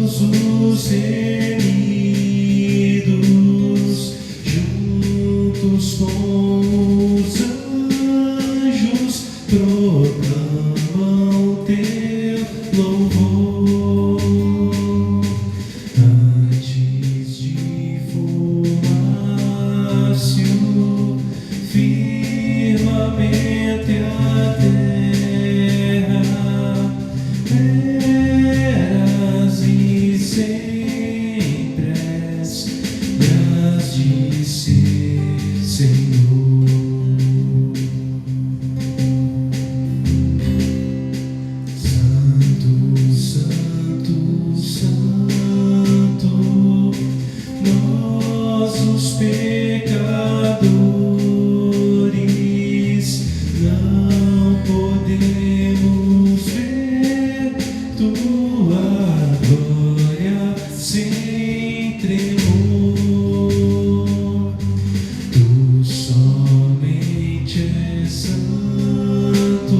os remidos, juntos com os anjos, proclamam teu louvor. Antes de formasse o firmamento e a terra, eras e sempre és, has de ser, Senhor. Santo, Santo, Santo, nós os pecadores não podemos ver tua glória sem tremor. Tu somente és santo,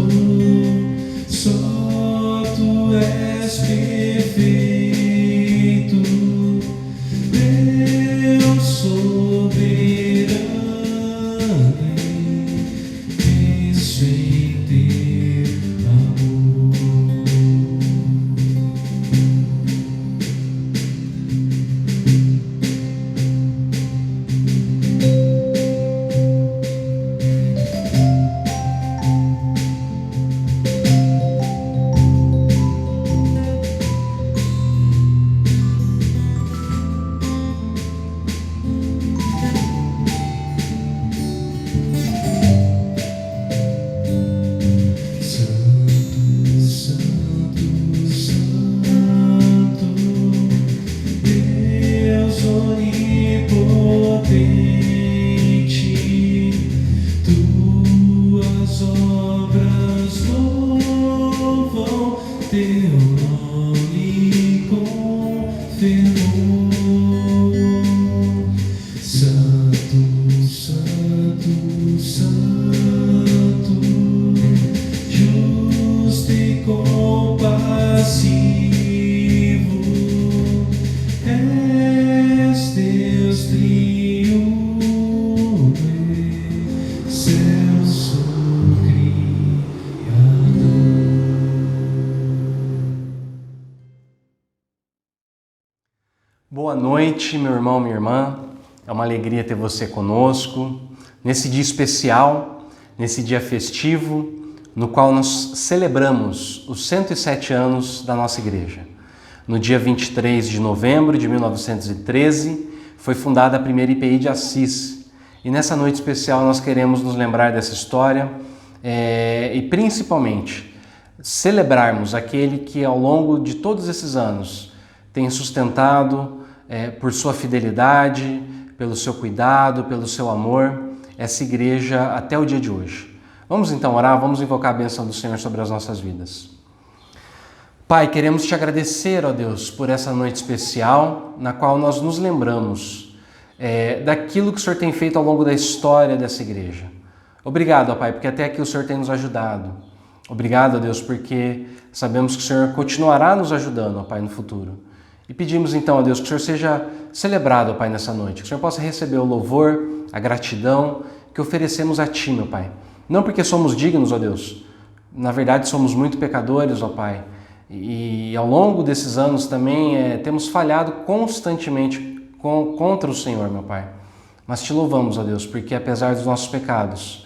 só tu és perfeito, Deus soberano, imenso em teu amor. Santo, Santo, Santo, Deus onipotente, tuas obras louvam teu nome com fervor. Santo, Santo, Santo, justo e compassivo, és Deus triunfo, excelso Criador. Boa noite, meu irmão, minha irmã. É uma alegria ter você conosco nesse dia especial, nesse dia festivo, no qual nós celebramos os 107 anos da nossa igreja. No dia 23 de novembro de 1913, foi fundada a primeira IPI de Assis. E nessa noite especial nós queremos nos lembrar dessa história e principalmente celebrarmos aquele que ao longo de todos esses anos tem sustentado por sua fidelidade, pelo seu cuidado, pelo seu amor, essa igreja até o dia de hoje. Vamos então orar, vamos invocar a bênção do Senhor sobre as nossas vidas. Pai, queremos te agradecer, ó Deus, por essa noite especial, na qual nós nos lembramos daquilo que o Senhor tem feito ao longo da história dessa igreja. Obrigado, ó Pai, porque até aqui o Senhor tem nos ajudado. Obrigado, ó Deus, porque sabemos que o Senhor continuará nos ajudando, ó Pai, no futuro. E pedimos então, ó Deus, que o Senhor seja celebrado, ó Pai, nessa noite, que o Senhor possa receber o louvor, a gratidão que oferecemos a Ti, meu Pai. Não porque somos dignos, ó Deus, na verdade somos muito pecadores, ó Pai, e ao longo desses anos também temos falhado constantemente contra o Senhor, meu Pai. Mas Te louvamos, ó Deus, porque apesar dos nossos pecados,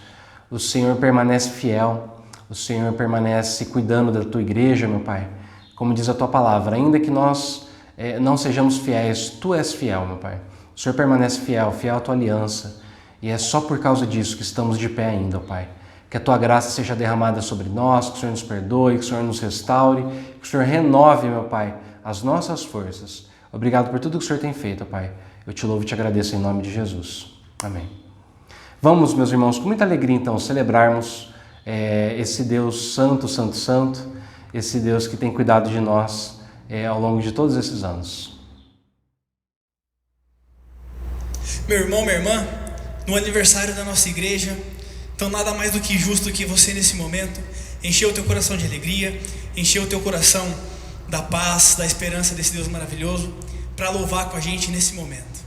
o Senhor permanece fiel, o Senhor permanece cuidando da Tua igreja, meu Pai. Como diz a Tua palavra, ainda que nós não sejamos fiéis, Tu és fiel, meu Pai. O Senhor permanece fiel, fiel à Tua aliança. E é só por causa disso que estamos de pé ainda, ó Pai. Que a Tua graça seja derramada sobre nós, que o Senhor nos perdoe, que o Senhor nos restaure, que o Senhor renove, meu Pai, as nossas forças. Obrigado por tudo que o Senhor tem feito, ó Pai. Eu Te louvo e Te agradeço em nome de Jesus. Amém. Vamos, meus irmãos, com muita alegria, então, celebrarmos esse Deus santo, santo, santo, esse Deus que tem cuidado de nós ao longo de todos esses anos. Meu irmão, minha irmã, no aniversário da nossa igreja, então nada mais do que justo que você nesse momento encher o teu coração de alegria, encher o teu coração da paz, da esperança desse Deus maravilhoso, para louvar com a gente nesse momento.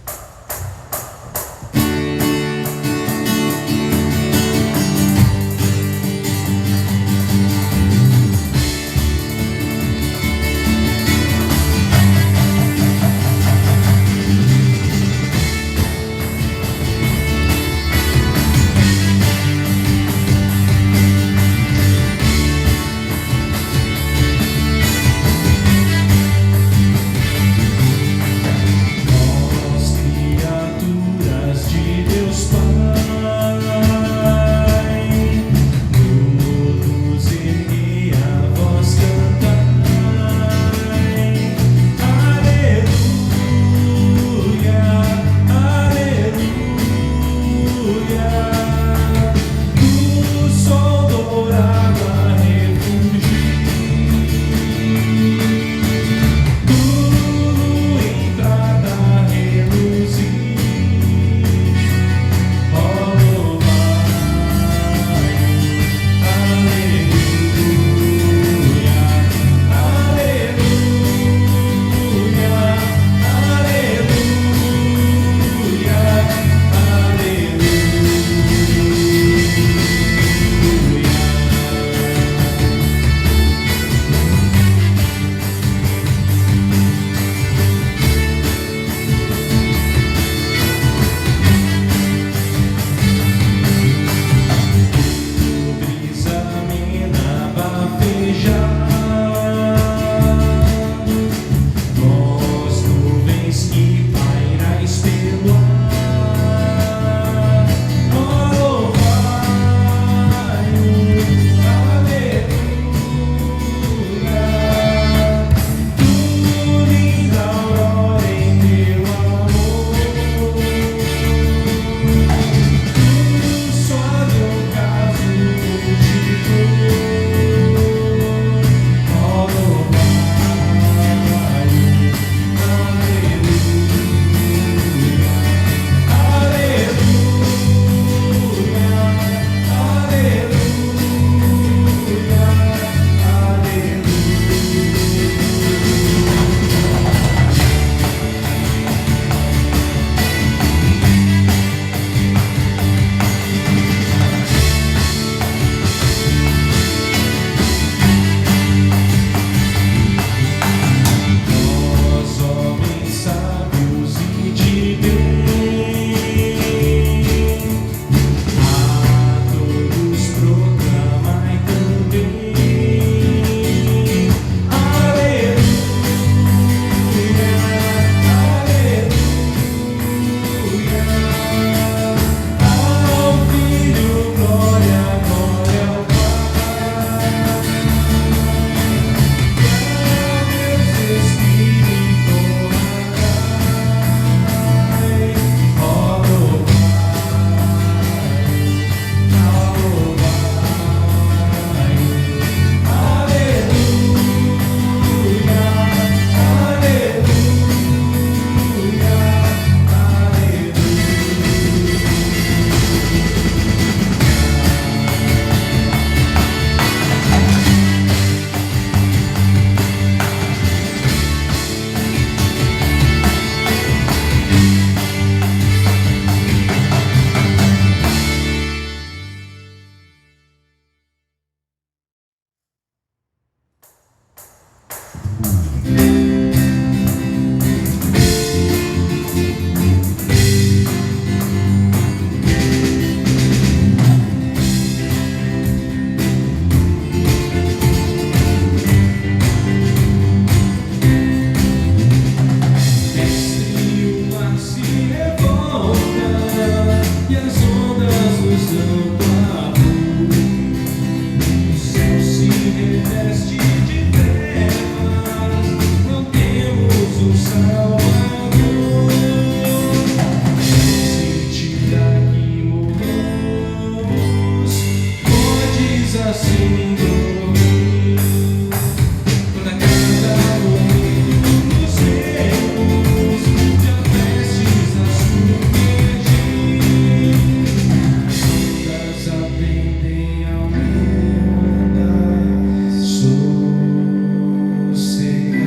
Sossego.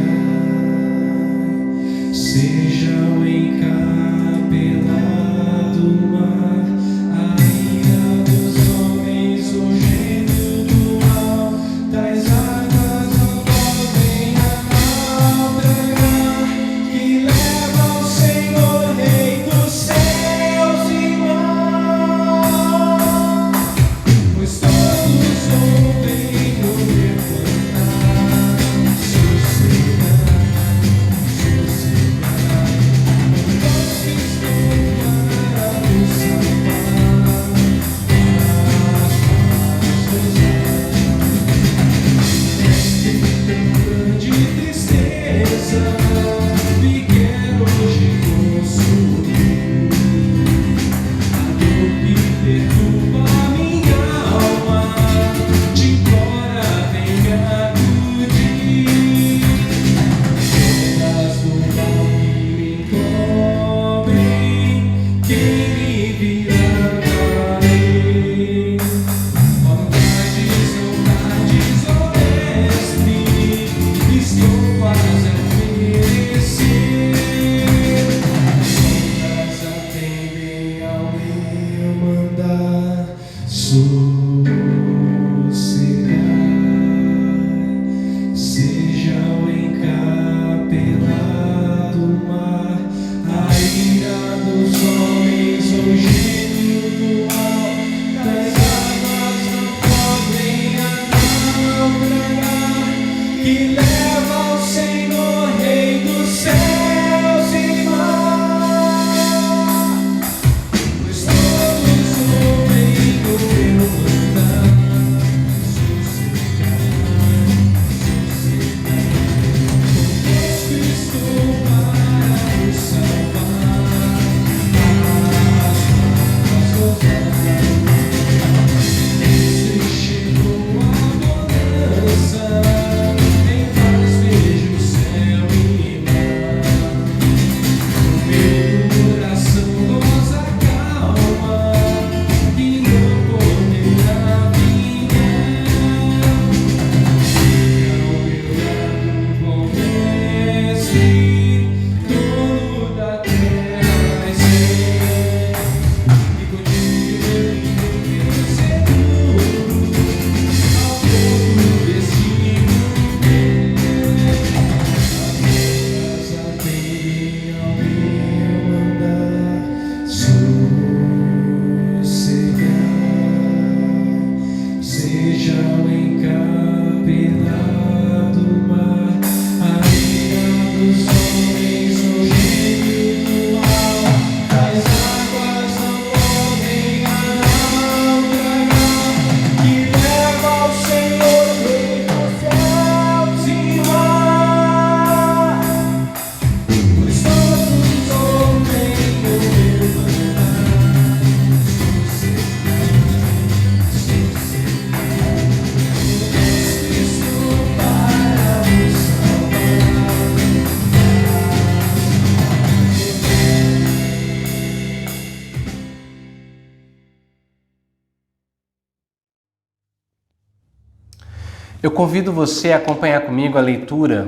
Eu convido você a acompanhar comigo a leitura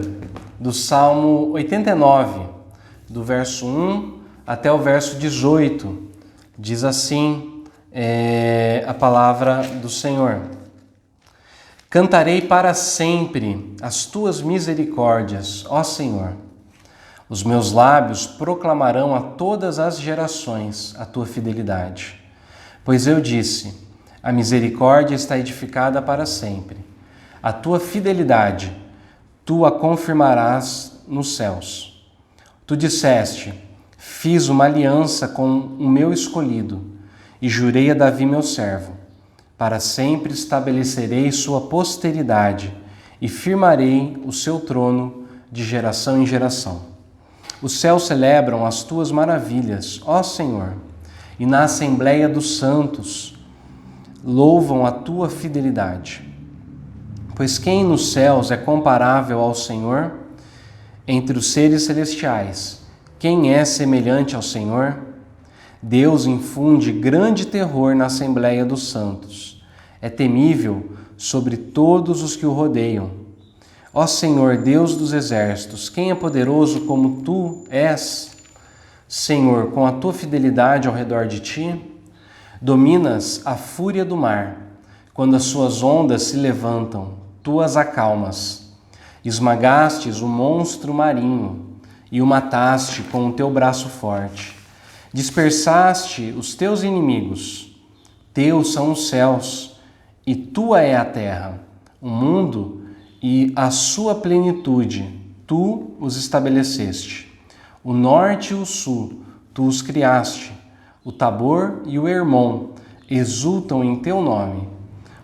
do Salmo 89, do verso 1 até o verso 18. Diz assim a palavra do Senhor. Cantarei para sempre as tuas misericórdias, ó Senhor. Os meus lábios proclamarão a todas as gerações a tua fidelidade. Pois eu disse, a misericórdia está edificada para sempre. A tua fidelidade, tu a confirmarás nos céus. Tu disseste, fiz uma aliança com o meu escolhido e jurei a Davi meu servo. Para sempre estabelecerei sua posteridade e firmarei o seu trono de geração em geração. Os céus celebram as tuas maravilhas, ó Senhor, e na assembleia dos santos louvam a tua fidelidade. Pois quem nos céus é comparável ao Senhor? Entre os seres celestiais, quem é semelhante ao Senhor? Deus infunde grande terror na assembleia dos santos. É temível sobre todos os que o rodeiam. Ó Senhor, Deus dos exércitos, quem é poderoso como tu és? Senhor, com a tua fidelidade ao redor de ti, dominas a fúria do mar. Quando as suas ondas se levantam, tu as acalmas. Esmagastes o monstro marinho e o mataste com o teu braço forte. Dispersaste os teus inimigos. Teus são os céus e tua é a terra, o mundo e a sua plenitude. Tu os estabeleceste. O norte e o sul, tu os criaste. O Tabor e o Hermon exultam em teu nome.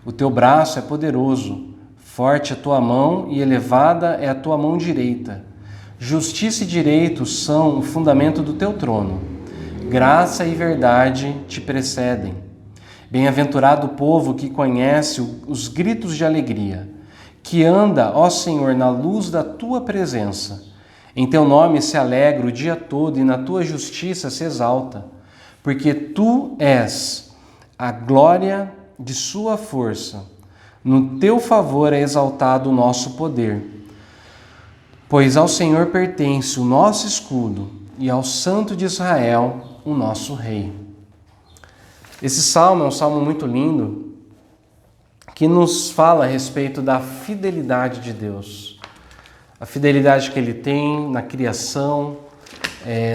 O teu braço é poderoso, forte a tua mão e elevada é a tua mão direita. Justiça e direito são o fundamento do teu trono. Graça e verdade te precedem. Bem-aventurado o povo que conhece os gritos de alegria, que anda, ó Senhor, na luz da tua presença. Em teu nome se alegra o dia todo e na tua justiça se exalta, porque tu és a glória de sua força. No teu favor é exaltado o nosso poder. Pois ao Senhor pertence o nosso escudo e ao Santo de Israel o nosso Rei. Esse salmo é um salmo muito lindo que nos fala a respeito da fidelidade de Deus. A fidelidade que Ele tem na criação,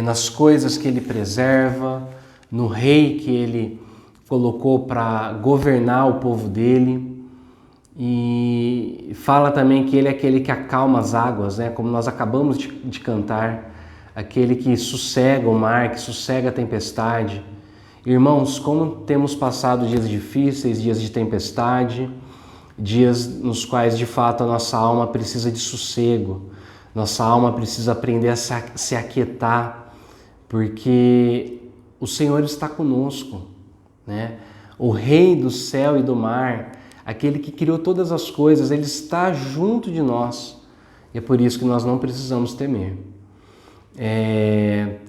nas coisas que Ele preserva, no Rei que Ele colocou para governar o povo dele. E fala também que Ele é aquele que acalma as águas, né? Como nós acabamos de cantar, aquele que sossega o mar, que sossega a tempestade. Irmãos, como temos passado dias difíceis, dias de tempestade, dias nos quais de fato a nossa alma precisa de sossego, nossa alma precisa aprender a se aquietar, porque o Senhor está conosco, né? O Rei do céu e do mar, aquele que criou todas as coisas, Ele está junto de nós. E é por isso que nós não precisamos temer.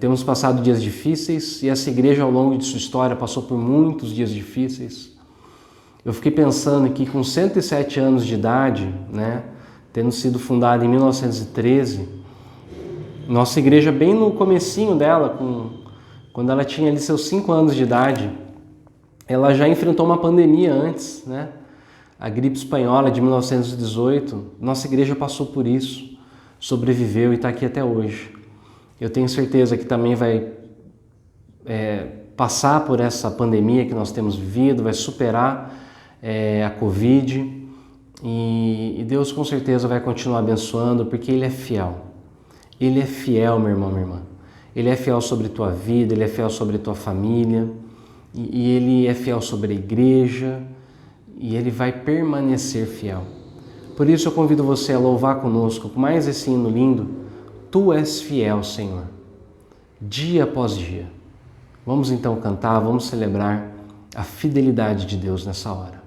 Temos passado dias difíceis e essa igreja ao longo de sua história passou por muitos dias difíceis. Eu fiquei pensando que com 107 anos de idade, né, tendo sido fundada em 1913, nossa igreja bem no comecinho dela, quando ela tinha ali seus 5 anos de idade, ela já enfrentou uma pandemia antes, né? A gripe espanhola de 1918, nossa igreja passou por isso, sobreviveu e está aqui até hoje. Eu tenho certeza que também vai passar por essa pandemia que nós temos vivido, vai superar a Covid e Deus com certeza vai continuar abençoando porque Ele é fiel. Ele é fiel, meu irmão, minha irmã. Ele é fiel sobre tua vida, Ele é fiel sobre tua família e Ele é fiel sobre a igreja. E Ele vai permanecer fiel. Por isso eu convido você a louvar conosco com mais esse hino lindo. Tu és fiel, Senhor, dia após dia. Vamos então cantar, vamos celebrar a fidelidade de Deus nessa hora.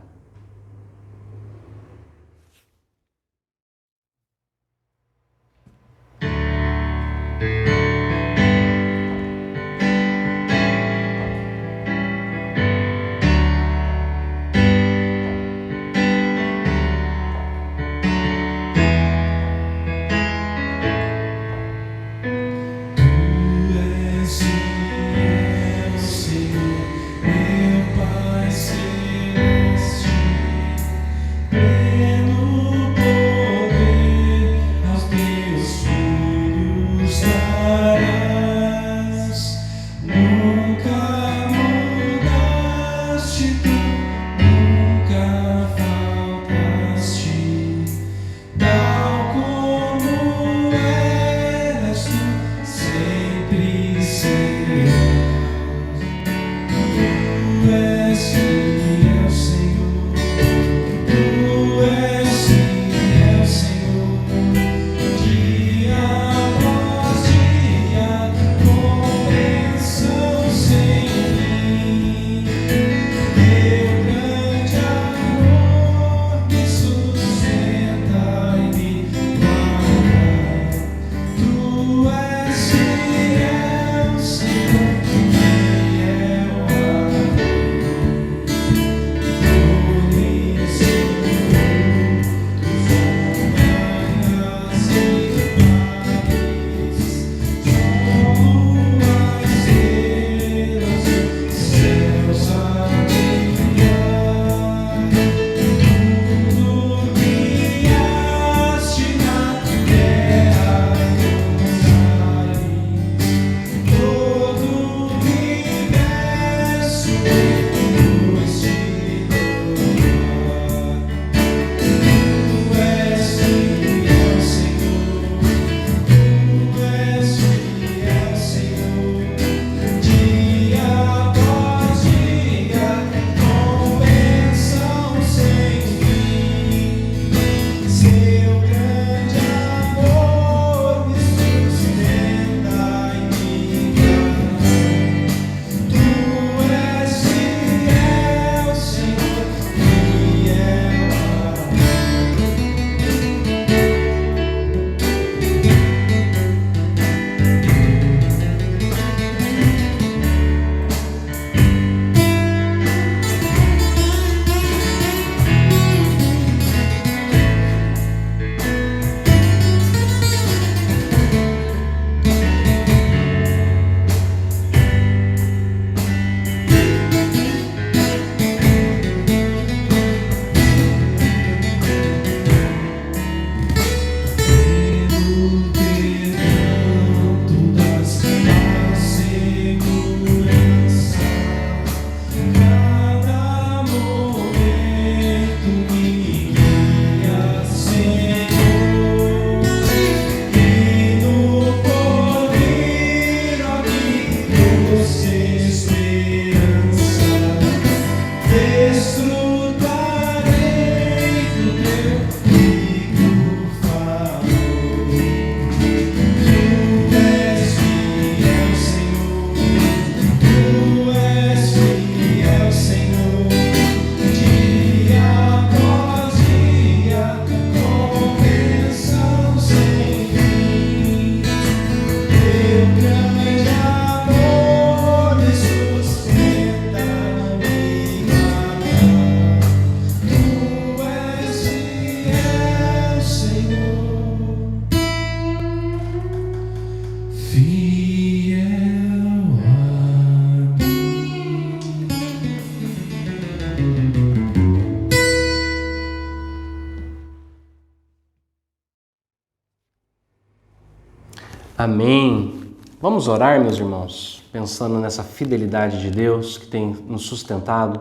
Amém. Vamos orar, meus irmãos, pensando nessa fidelidade de Deus que tem nos sustentado.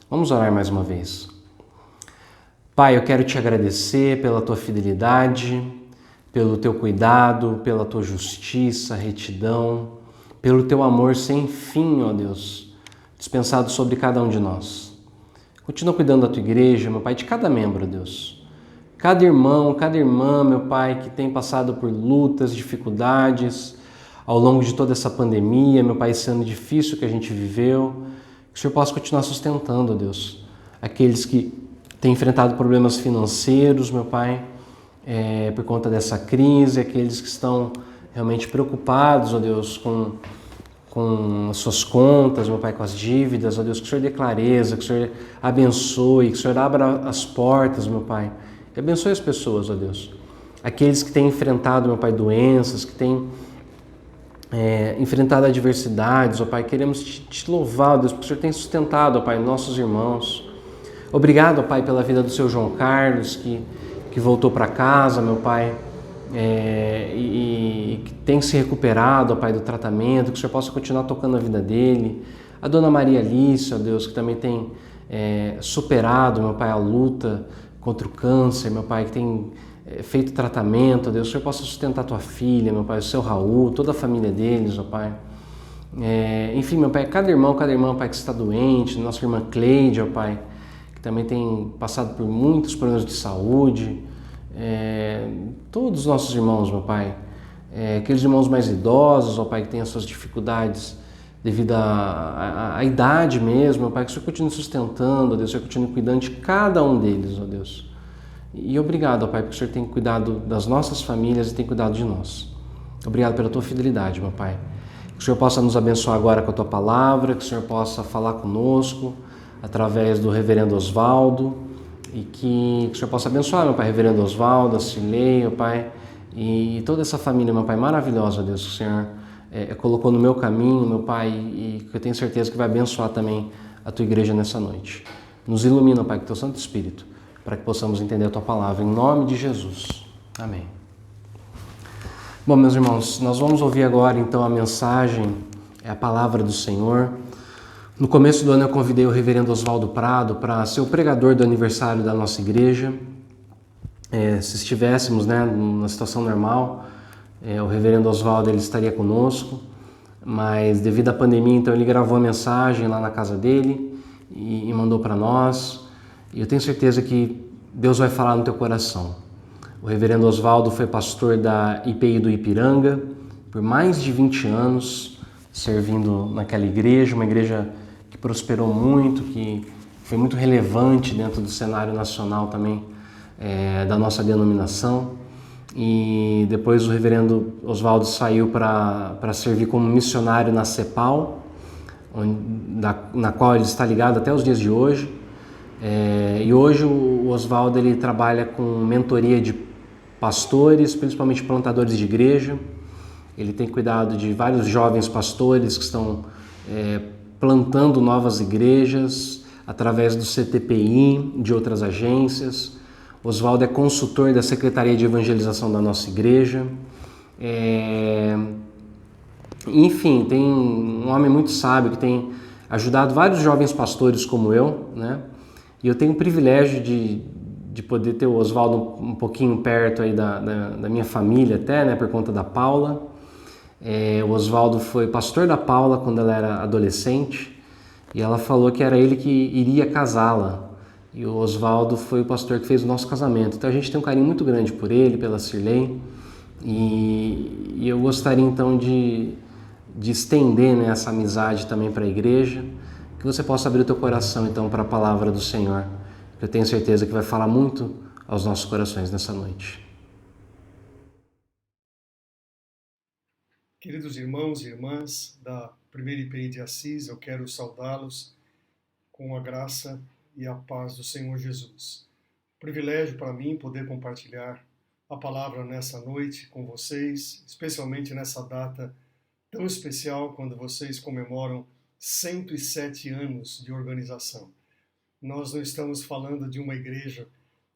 Vamos orar mais uma vez. Pai, eu quero te agradecer pela tua fidelidade, pelo teu cuidado, pela tua justiça, retidão, pelo teu amor sem fim, ó Deus, dispensado sobre cada um de nós. Continua cuidando da tua igreja, meu Pai, de cada membro, Deus. Cada irmão, cada irmã, meu Pai, que tem passado por lutas, dificuldades ao longo de toda essa pandemia, meu Pai, esse ano difícil que a gente viveu, que o Senhor possa continuar sustentando, Deus, aqueles que têm enfrentado problemas financeiros, meu Pai, por conta dessa crise, aqueles que estão realmente preocupados, ó Deus, com as suas contas, meu Pai, com as dívidas, ó Deus, que o Senhor dê clareza, que o Senhor abençoe, que o Senhor abra as portas, meu Pai, e abençoe as pessoas, ó Deus. Aqueles que têm enfrentado, meu Pai, doenças, que têm enfrentado adversidades, ó Pai, queremos te louvar, ó Deus, porque o Senhor tem sustentado, ó Pai, nossos irmãos. Obrigado, ó Pai, pela vida do seu João Carlos, que voltou para casa, meu Pai, e que tem se recuperado, ó Pai, do tratamento, que o Senhor possa continuar tocando a vida dele. A Dona Maria Alice, ó Deus, que também tem superado, meu Pai, a luta contra o câncer, meu Pai, que tem feito tratamento, ó Deus, que o Senhor possa sustentar a tua filha, meu Pai, o seu Raul, toda a família deles, ó Pai. Enfim, meu Pai, cada irmã, Pai, que está doente, nossa irmã Cleide, ó Pai, que também tem passado por muitos problemas de saúde, todos os nossos irmãos, meu Pai, aqueles irmãos mais idosos, ó Pai, que têm as suas dificuldades devido à idade mesmo, meu Pai, que o Senhor continue sustentando, ó Deus, que o Senhor continue cuidando de cada um deles, ó Deus. E obrigado, ó Pai, porque o Senhor tem cuidado das nossas famílias e tem cuidado de nós. Obrigado pela tua fidelidade, meu Pai. Que o Senhor possa nos abençoar agora com a tua palavra, que o Senhor possa falar conosco através do reverendo Osvaldo e que o Senhor possa abençoar, meu Pai, reverendo Osvaldo, a Cilei, meu Pai, e toda essa família, meu Pai, maravilhosa, Deus, que o Senhor colocou no meu caminho, meu Pai, e que eu tenho certeza que vai abençoar também a tua igreja nessa noite. Nos ilumina, Pai, com teu Santo Espírito, para que possamos entender a tua palavra, em nome de Jesus. Amém. Bom, meus irmãos, nós vamos ouvir agora então a mensagem, a palavra do Senhor. No começo do ano eu convidei o reverendo Osvaldo Prado para ser o pregador do aniversário da nossa igreja. Se estivéssemos, né, na situação normal, o reverendo Osvaldo ele estaria conosco, mas devido à pandemia, então ele gravou a mensagem lá na casa dele e mandou para nós. E eu tenho certeza que Deus vai falar no teu coração. O reverendo Osvaldo foi pastor da IPI do Ipiranga por mais de 20 anos, servindo naquela igreja, uma igreja que prosperou muito, que foi muito relevante dentro do cenário nacional também da nossa denominação. E depois o reverendo Osvaldo saiu para servir como missionário na CEPAL, na qual ele está ligado até os dias de hoje. E hoje o Osvaldo ele trabalha com mentoria de pastores, principalmente plantadores de igreja. Ele tem cuidado de vários jovens pastores que estão plantando novas igrejas através do CTPI, de outras agências. Osvaldo é consultor da Secretaria de Evangelização da nossa igreja. Enfim, tem um homem muito sábio que tem ajudado vários jovens pastores como eu, né? E eu tenho o privilégio de poder ter o Osvaldo um pouquinho perto aí da minha família até, né? Por conta da Paula. O Osvaldo foi pastor da Paula quando ela era adolescente e ela falou que era ele que iria casá-la. E o Osvaldo foi o pastor que fez o nosso casamento. Então a gente tem um carinho muito grande por ele, pela Cirlei. E eu gostaria então de estender, né, essa amizade também para a igreja. Que você possa abrir o teu coração então para a palavra do Senhor. Eu tenho certeza que vai falar muito aos nossos corações nessa noite. Queridos irmãos e irmãs da Primeira IPI de Assis, eu quero saudá-los com a graça e a paz do Senhor Jesus. Privilégio para mim poder compartilhar a palavra nessa noite com vocês, especialmente nessa data tão especial quando vocês comemoram 107 anos de organização. Nós não estamos falando de uma igreja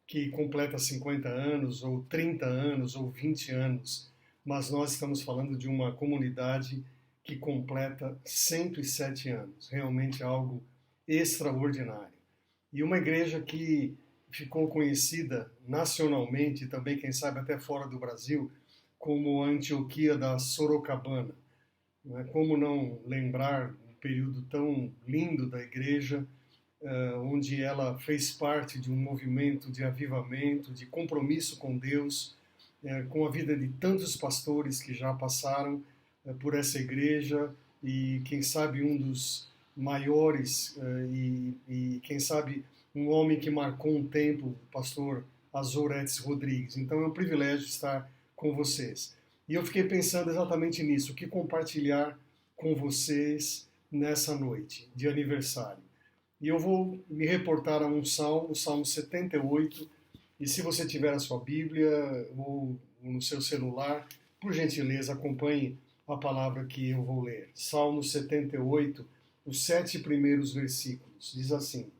que completa 50 anos, ou 30 anos, ou 20 anos. mas nós estamos falando de uma comunidade que completa 107 anos, realmente algo extraordinário. E uma igreja que ficou conhecida nacionalmente, e também, quem sabe, até fora do Brasil, como a Antioquia da Sorocabana. Como não lembrar um período tão lindo da igreja, onde ela fez parte de um movimento de avivamento, de compromisso com Deus, com a vida de tantos pastores que já passaram por essa igreja, e quem sabe um dos maiores, e quem sabe um homem que marcou um tempo, o pastor Azoretes Rodrigues. Então é um privilégio estar com vocês. E eu fiquei pensando exatamente nisso, o que compartilhar com vocês nessa noite de aniversário. E eu vou me reportar a um salmo, o Salmo 78, e se você tiver a sua Bíblia ou no seu celular, por gentileza, acompanhe a palavra que eu vou ler. Salmo 78, os 7 primeiros versículos, diz assim: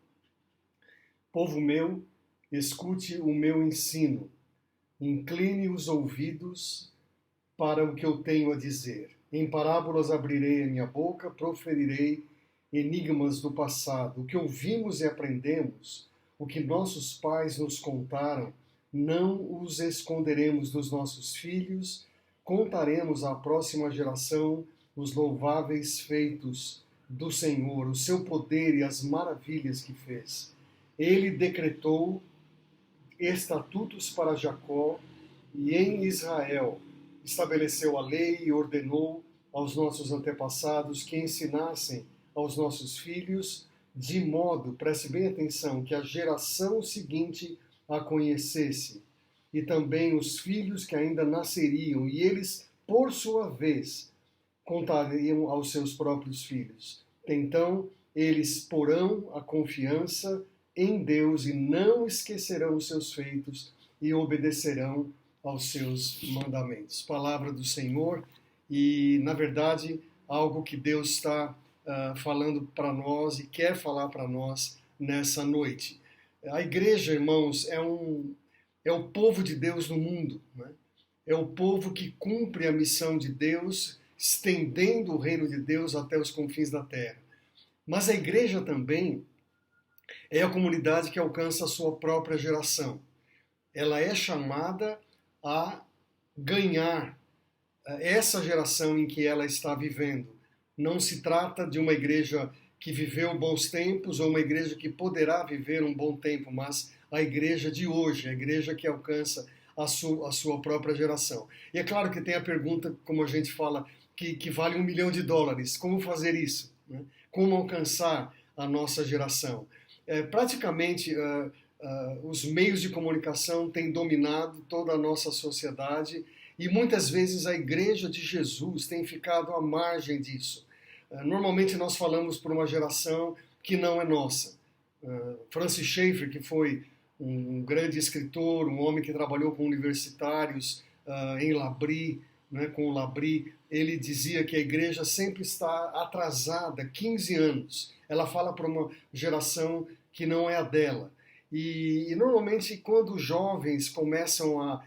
Povo meu, escute o meu ensino, incline os ouvidos para o que eu tenho a dizer. Em parábolas abrirei a minha boca, proferirei enigmas do passado. O que ouvimos e aprendemos, o que nossos pais nos contaram, não os esconderemos dos nossos filhos, contaremos à próxima geração os louváveis feitos do Senhor, o seu poder e as maravilhas que fez. Ele decretou estatutos para Jacó e em Israel estabeleceu a lei e ordenou aos nossos antepassados que ensinassem aos nossos filhos, de modo, preste bem atenção, que a geração seguinte a conhecesse, e também os filhos que ainda nasceriam, e eles, por sua vez, contariam aos seus próprios filhos. Então, eles porão a confiança em Deus e não esquecerão os seus feitos e obedecerão aos seus mandamentos. Palavra do Senhor, e, na verdade, algo que Deus está falando para nós e quer falar para nós nessa noite. A igreja, irmãos, é o povo de Deus no mundo, né? É o povo que cumpre a missão de Deus, estendendo o reino de Deus até os confins da terra. Mas a igreja também é a comunidade que alcança a sua própria geração. Ela é chamada a ganhar essa geração em que ela está vivendo. Não se trata de uma igreja que viveu bons tempos ou uma igreja que poderá viver um bom tempo, mas a igreja de hoje, a igreja que alcança a sua própria geração. E é claro que tem a pergunta, como a gente fala, que vale $1 milhão. Como fazer isso? Né? Como alcançar a nossa geração? Praticamente, os meios de comunicação têm dominado toda a nossa sociedade e muitas vezes a igreja de Jesus tem ficado à margem disso. Normalmente nós falamos por uma geração que não é nossa. Francis Schaeffer, que foi um grande escritor, um homem que trabalhou com universitários em L'Abri, né, com o L'Abri, ele dizia que a igreja sempre está atrasada 15 anos. Ela fala para uma geração que não é a dela. E normalmente quando os jovens começam a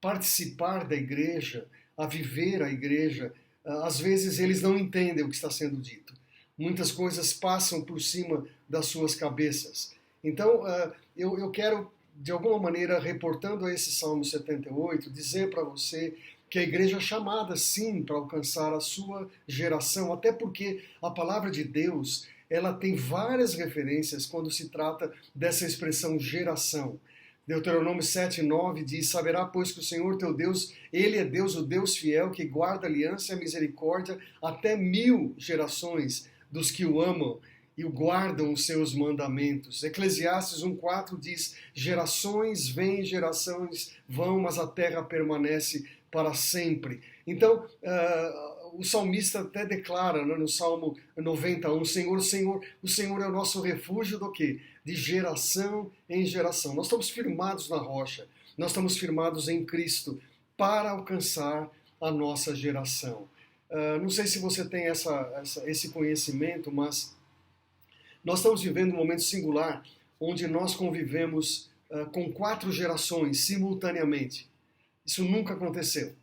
participar da igreja, a viver a igreja, às vezes eles não entendem o que está sendo dito. Muitas coisas passam por cima das suas cabeças. Então, eu quero, de alguma maneira, reportando a esse Salmo 78, dizer para você que a igreja é chamada, sim, para alcançar a sua geração, até porque a palavra de Deus, ela tem várias referências quando se trata dessa expressão geração. Deuteronômio 7:9 diz: Saberá, pois, que o Senhor teu Deus, Ele é Deus, o Deus fiel, que guarda a aliança e a misericórdia até 1000 gerações dos que o amam e o guardam os seus mandamentos. Eclesiastes 1:4 diz: Gerações vêm, gerações vão, mas a terra permanece para sempre. Então, o salmista até declara, né, no Salmo 91, o Senhor é o nosso refúgio do quê? De geração em geração. Nós estamos firmados na rocha, nós estamos firmados em Cristo para alcançar a nossa geração. Não sei se você tem esse conhecimento, mas nós estamos vivendo um momento singular onde nós convivemos com 4 gerações simultaneamente. Isso nunca aconteceu.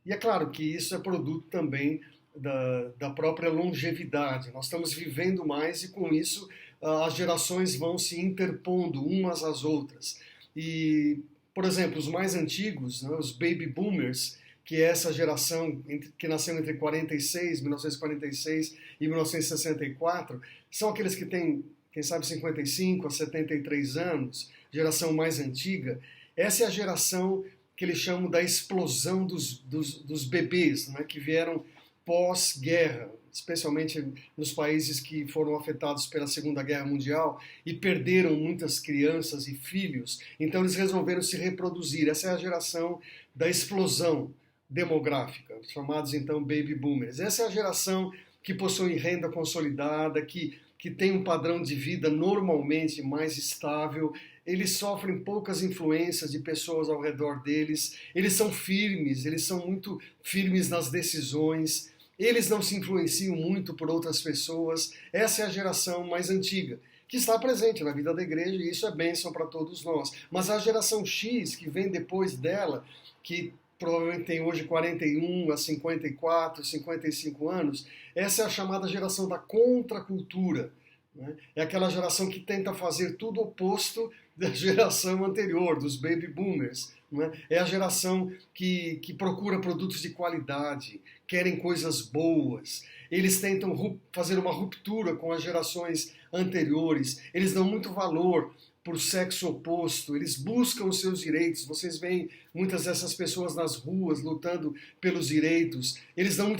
E é claro que isso é produto também da própria longevidade. Nós estamos vivendo mais e com isso as gerações vão se interpondo umas às outras. E, por exemplo, os mais antigos, né, os baby boomers, que é essa geração que nasceu entre 1946 e 1964, são aqueles que têm, quem sabe, 55 a 73 anos, geração mais antiga. Essa é a geração que eles chamam da explosão dos bebês, né, que vieram pós-guerra, especialmente nos países que foram afetados pela Segunda Guerra Mundial e perderam muitas crianças e filhos, então eles resolveram se reproduzir. Essa é a geração da explosão demográfica, chamados então baby boomers. Essa é a geração que possui renda consolidada, que tem um padrão de vida normalmente mais estável, eles sofrem poucas influências de pessoas ao redor deles, eles são firmes, eles são muito firmes nas decisões, eles não se influenciam muito por outras pessoas. Essa é a geração mais antiga, que está presente na vida da igreja, e isso é bênção para todos nós. Mas a geração X, que vem depois dela, que provavelmente tem hoje 41 a 54, 55 anos, essa é a chamada geração da contracultura. Né? É aquela geração que tenta fazer tudo oposto da geração anterior, dos baby boomers. Né? É a geração que procura produtos de qualidade, querem coisas boas. Eles tentam fazer uma ruptura com as gerações anteriores. Eles dão muito valor para o sexo oposto, eles buscam os seus direitos. Vocês veem muitas dessas pessoas nas ruas lutando pelos direitos. Eles dão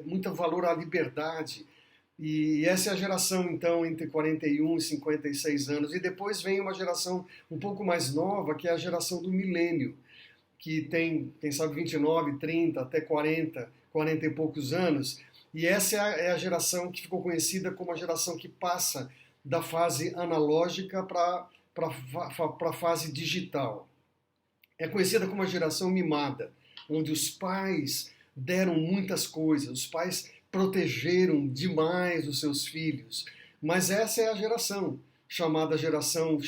muito valor à liberdade. E essa é a geração, então, entre 41 e 56 anos. E depois vem uma geração um pouco mais nova, que é a geração do milênio, que tem, quem sabe, 29, 30, até 40 e poucos anos. E essa é a geração que ficou conhecida como a geração que passa da fase analógica para a fase digital. É conhecida como a geração mimada, onde os pais deram muitas coisas, os pais protegeram demais os seus filhos. Mas essa é a geração, chamada geração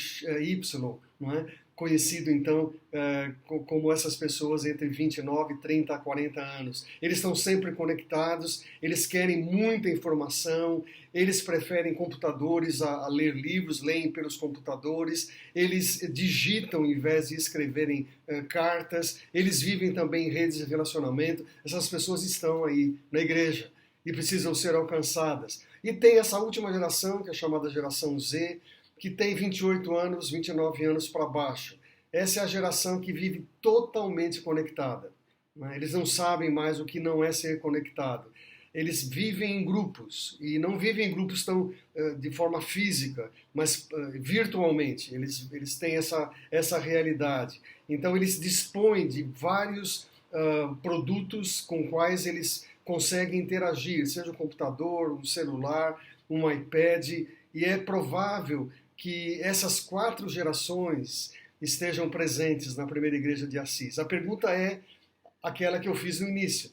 Y, não é? Conhecido então como essas pessoas entre 29, 30 a 40 anos. Eles estão sempre conectados, eles querem muita informação, eles preferem computadores a ler livros, leem pelos computadores, eles digitam em vez de escreverem cartas, eles vivem também em redes de relacionamento. Essas pessoas estão aí na igreja e precisam ser alcançadas. E tem essa última geração, que é chamada geração Z, que tem 28 anos, 29 anos para baixo. Essa é a geração que vive totalmente conectada. Né? Eles não sabem mais o que não é ser conectado. Eles vivem em grupos, e não vivem em grupos tão de forma física, mas virtualmente. Eles têm essa realidade. Então eles dispõem de vários produtos com quais eles conseguem interagir, seja um computador, um celular, um iPad, e é provável que essas 4 gerações estejam presentes na primeira igreja de Assis. A pergunta é aquela que eu fiz no início: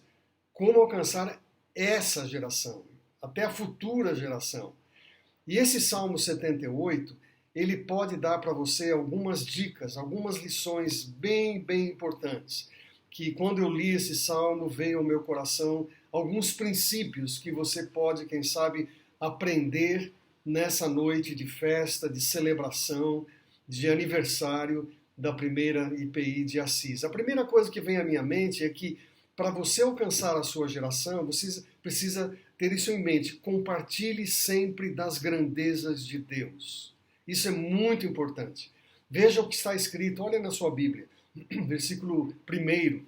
como alcançar essa geração, até a futura geração? E esse Salmo 78, ele pode dar para você algumas dicas, algumas lições bem importantes, que quando eu li esse Salmo veio ao meu coração alguns princípios que você pode, quem sabe, aprender nessa noite de festa, de celebração, de aniversário da primeira IPI de Assis. A primeira coisa que vem à minha mente é que, para você alcançar a sua geração, você precisa ter isso em mente. Compartilhe sempre das grandezas de Deus. Isso é muito importante. Veja o que está escrito, olha na sua Bíblia, versículo 1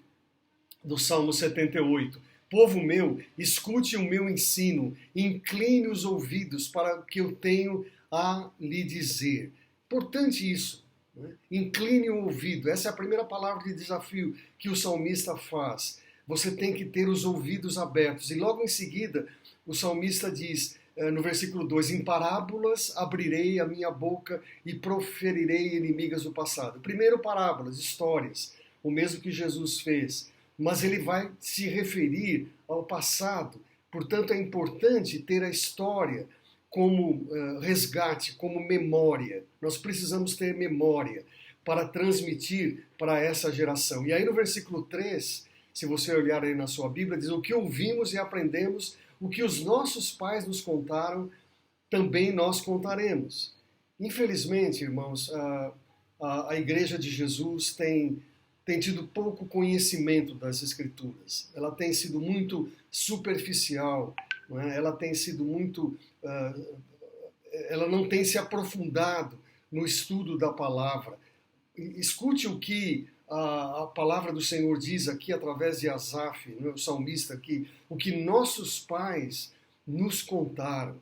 do Salmo 78. Povo meu, escute o meu ensino, incline os ouvidos para o que eu tenho a lhe dizer. Importante isso, né? Incline o ouvido. Essa é a primeira palavra de desafio que o salmista faz. Você tem que ter os ouvidos abertos. E logo em seguida, o salmista diz, no versículo 2, em parábolas abrirei a minha boca e proferirei inimigas do passado. Primeiro, parábolas, histórias, o mesmo que Jesus fez. Mas ele vai se referir ao passado. Portanto, é importante ter a história como resgate, como memória. Nós precisamos ter memória para transmitir para essa geração. E aí no versículo 3, se você olhar aí na sua Bíblia, diz o que ouvimos e aprendemos, o que os nossos pais nos contaram, também nós contaremos. Infelizmente, irmãos, a Igreja de Jesus tem tido pouco conhecimento das Escrituras. Ela tem sido muito superficial, não é? Ela tem sido muito... ela não tem se aprofundado no estudo da palavra. Escute o que a palavra do Senhor diz aqui através de Asaf, né, o salmista aqui, o que nossos pais nos contaram.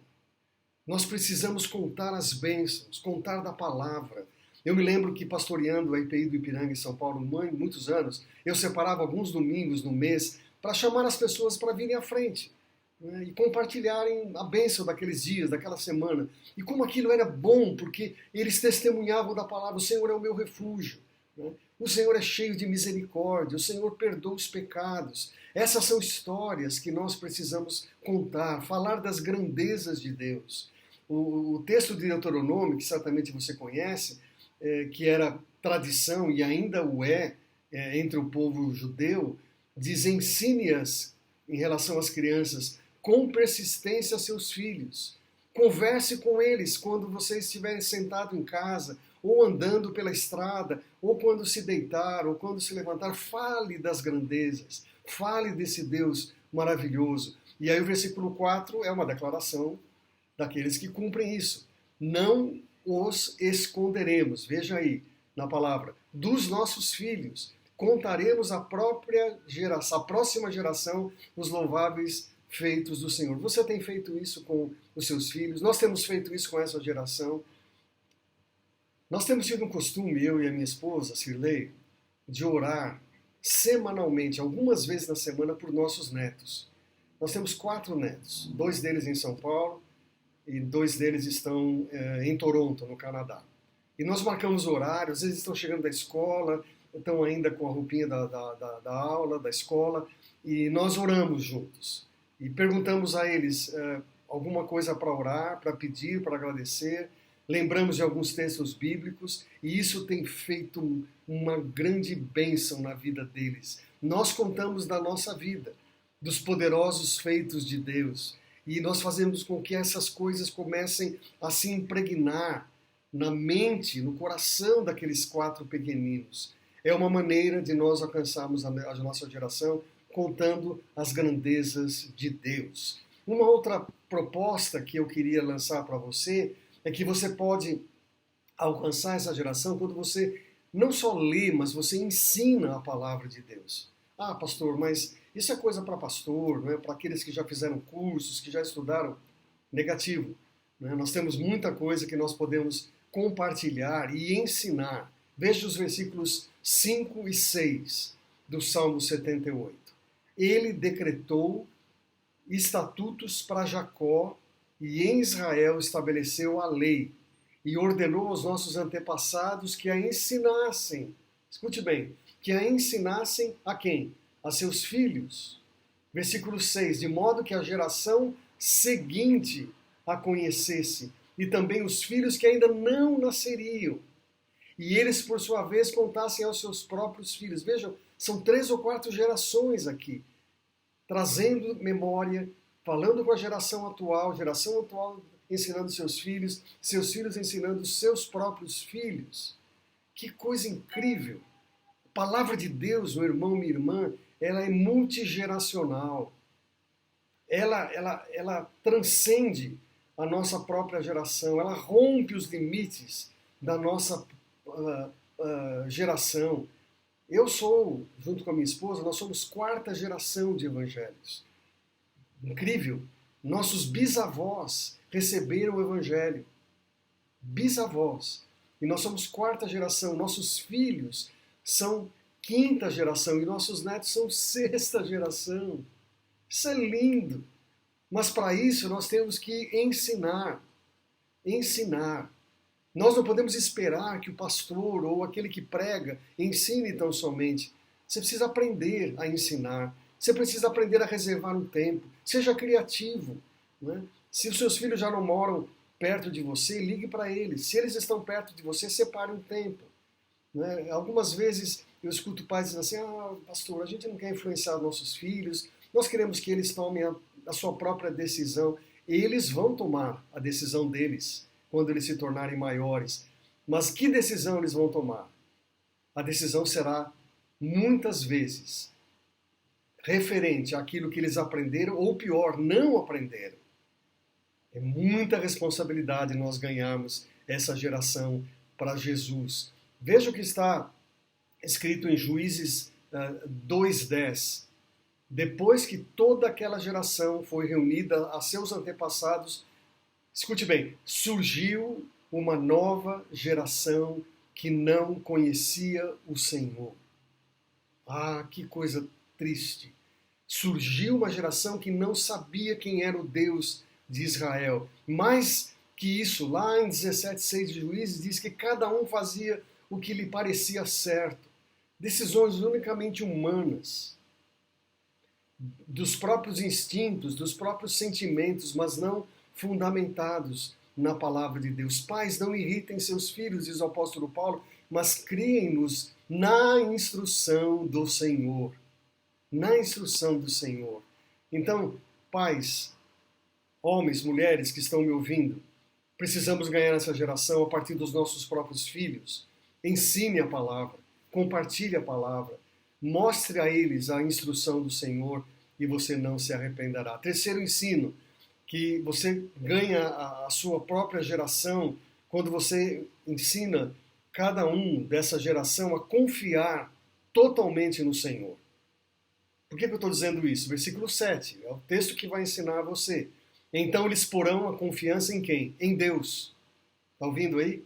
Nós precisamos contar as bênçãos, contar da palavra. Eu me lembro que pastoreando a IPI do Ipiranga em São Paulo, muitos anos, eu separava alguns domingos no mês para chamar as pessoas para virem à frente, né, e compartilharem a bênção daqueles dias, daquela semana. E como aquilo era bom, porque eles testemunhavam da palavra, o Senhor é o meu refúgio, né? O Senhor é cheio de misericórdia, o Senhor perdoa os pecados. Essas são histórias que nós precisamos contar, falar das grandezas de Deus. O texto de Deuteronômio, que certamente você conhece, que era tradição e ainda o é, entre o povo judeu, diz: ensine-as em relação às crianças com persistência a seus filhos. Converse com eles quando você estiver sentado em casa, ou andando pela estrada, ou quando se deitar, ou quando se levantar. Fale das grandezas, fale desse Deus maravilhoso. E aí o versículo 4 é uma declaração daqueles que cumprem isso. Não os esconderemos, veja aí na palavra, dos nossos filhos. Contaremos à próxima geração, os louváveis feitos do Senhor. Você tem feito isso com os seus filhos? Nós temos feito isso com essa geração. Nós temos tido um costume, eu e a minha esposa, Cirlei, de orar semanalmente, algumas vezes na semana, por nossos netos. Nós temos 4 netos, 2 deles em São Paulo e 2 deles estão em Toronto, no Canadá. E nós marcamos horários, às vezes estão chegando da escola, estão ainda com a roupinha da aula, da escola, e nós oramos juntos. E perguntamos a eles alguma coisa para orar, para pedir, para agradecer. Lembramos de alguns textos bíblicos e isso tem feito uma grande bênção na vida deles. Nós contamos da nossa vida, dos poderosos feitos de Deus, e nós fazemos com que essas coisas comecem a se impregnar na mente, no coração daqueles 4 pequeninos. É uma maneira de nós alcançarmos a nossa geração contando as grandezas de Deus. Uma outra proposta que eu queria lançar para você é que você pode alcançar essa geração quando você não só lê, mas você ensina a palavra de Deus. Ah, pastor, mas isso é coisa para pastor, não é? Para aqueles que já fizeram cursos, que já estudaram. Negativo. Né? Nós temos muita coisa que nós podemos compartilhar e ensinar. Veja os versículos 5 e 6 do Salmo 78. Ele decretou estatutos para Jacó e em Israel estabeleceu a lei e ordenou aos nossos antepassados que a ensinassem. Escute bem, que a ensinassem a quem? A seus filhos. Versículo 6, de modo que a geração seguinte a conhecesse, e também os filhos que ainda não nasceriam, e eles, por sua vez, contassem aos seus próprios filhos. Vejam, são 3 ou 4 gerações aqui, trazendo memória, falando com a geração atual ensinando seus filhos ensinando seus próprios filhos. Que coisa incrível! A palavra de Deus, meu irmão, minha irmã, ela é multigeracional. Ela transcende a nossa própria geração, ela rompe os limites da nossa geração. Eu sou, junto com a minha esposa, nós somos 4ª geração de evangelhos. Incrível! Nossos bisavós receberam o evangelho. Bisavós. E nós somos 4ª geração. Nossos filhos são 5ª geração e nossos netos são 6ª geração. Isso é lindo. Mas para isso nós temos que ensinar. Ensinar. Nós não podemos esperar que o pastor ou aquele que prega ensine tão somente. Você precisa aprender a ensinar. Você precisa aprender a reservar um tempo. Seja criativo. Né? Se os seus filhos já não moram perto de você, ligue para eles. Se eles estão perto de você, separe um tempo. Né? Algumas vezes eu escuto pais dizendo assim, pastor, a gente não quer influenciar nossos filhos, nós queremos que eles tomem a sua própria decisão. E eles vão tomar a decisão deles quando eles se tornarem maiores. Mas que decisão eles vão tomar? A decisão será, muitas vezes, referente àquilo que eles aprenderam, ou pior, não aprenderam. É muita responsabilidade nós ganharmos essa geração para Jesus. Veja o que está escrito em Juízes 2:10. Depois que toda aquela geração foi reunida a seus antepassados, escute bem, surgiu uma nova geração que não conhecia o Senhor. Que coisa triste. Surgiu uma geração que não sabia quem era o Deus de Israel. Mais que isso, lá em 17:6 de Juízes, diz que cada um fazia o que lhe parecia certo. Decisões unicamente humanas, dos próprios instintos, dos próprios sentimentos, mas não fundamentados na palavra de Deus. Pais, não irritem seus filhos, diz o apóstolo Paulo, mas criem-nos na instrução do Senhor. Na instrução do Senhor. Então, pais, homens, mulheres que estão me ouvindo, precisamos ganhar essa geração a partir dos nossos próprios filhos. Ensine a palavra, compartilhe a palavra, mostre a eles a instrução do Senhor e você não se arrependerá. Terceiro ensino, que você ganha a sua própria geração quando você ensina cada um dessa geração a confiar totalmente no Senhor. Por que eu estou dizendo isso? Versículo 7, é o texto que vai ensinar a você. Então eles porão a confiança em quem? Em Deus. Está ouvindo aí?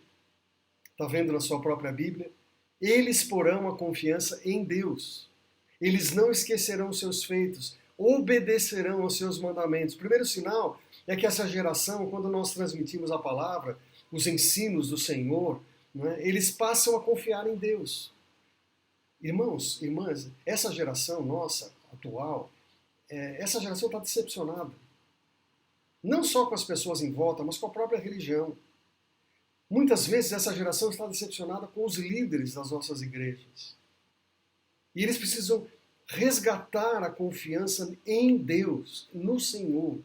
Está vendo na sua própria Bíblia? Eles porão a confiança em Deus. Eles não esquecerão seus feitos, obedecerão aos seus mandamentos. O primeiro sinal é que essa geração, quando nós transmitimos a palavra, os ensinos do Senhor, eles passam a confiar em Deus. Irmãos, irmãs, essa geração nossa, atual, essa geração está decepcionada. Não só com as pessoas em volta, mas com a própria religião. Muitas vezes essa geração está decepcionada com os líderes das nossas igrejas. E eles precisam resgatar a confiança em Deus, no Senhor.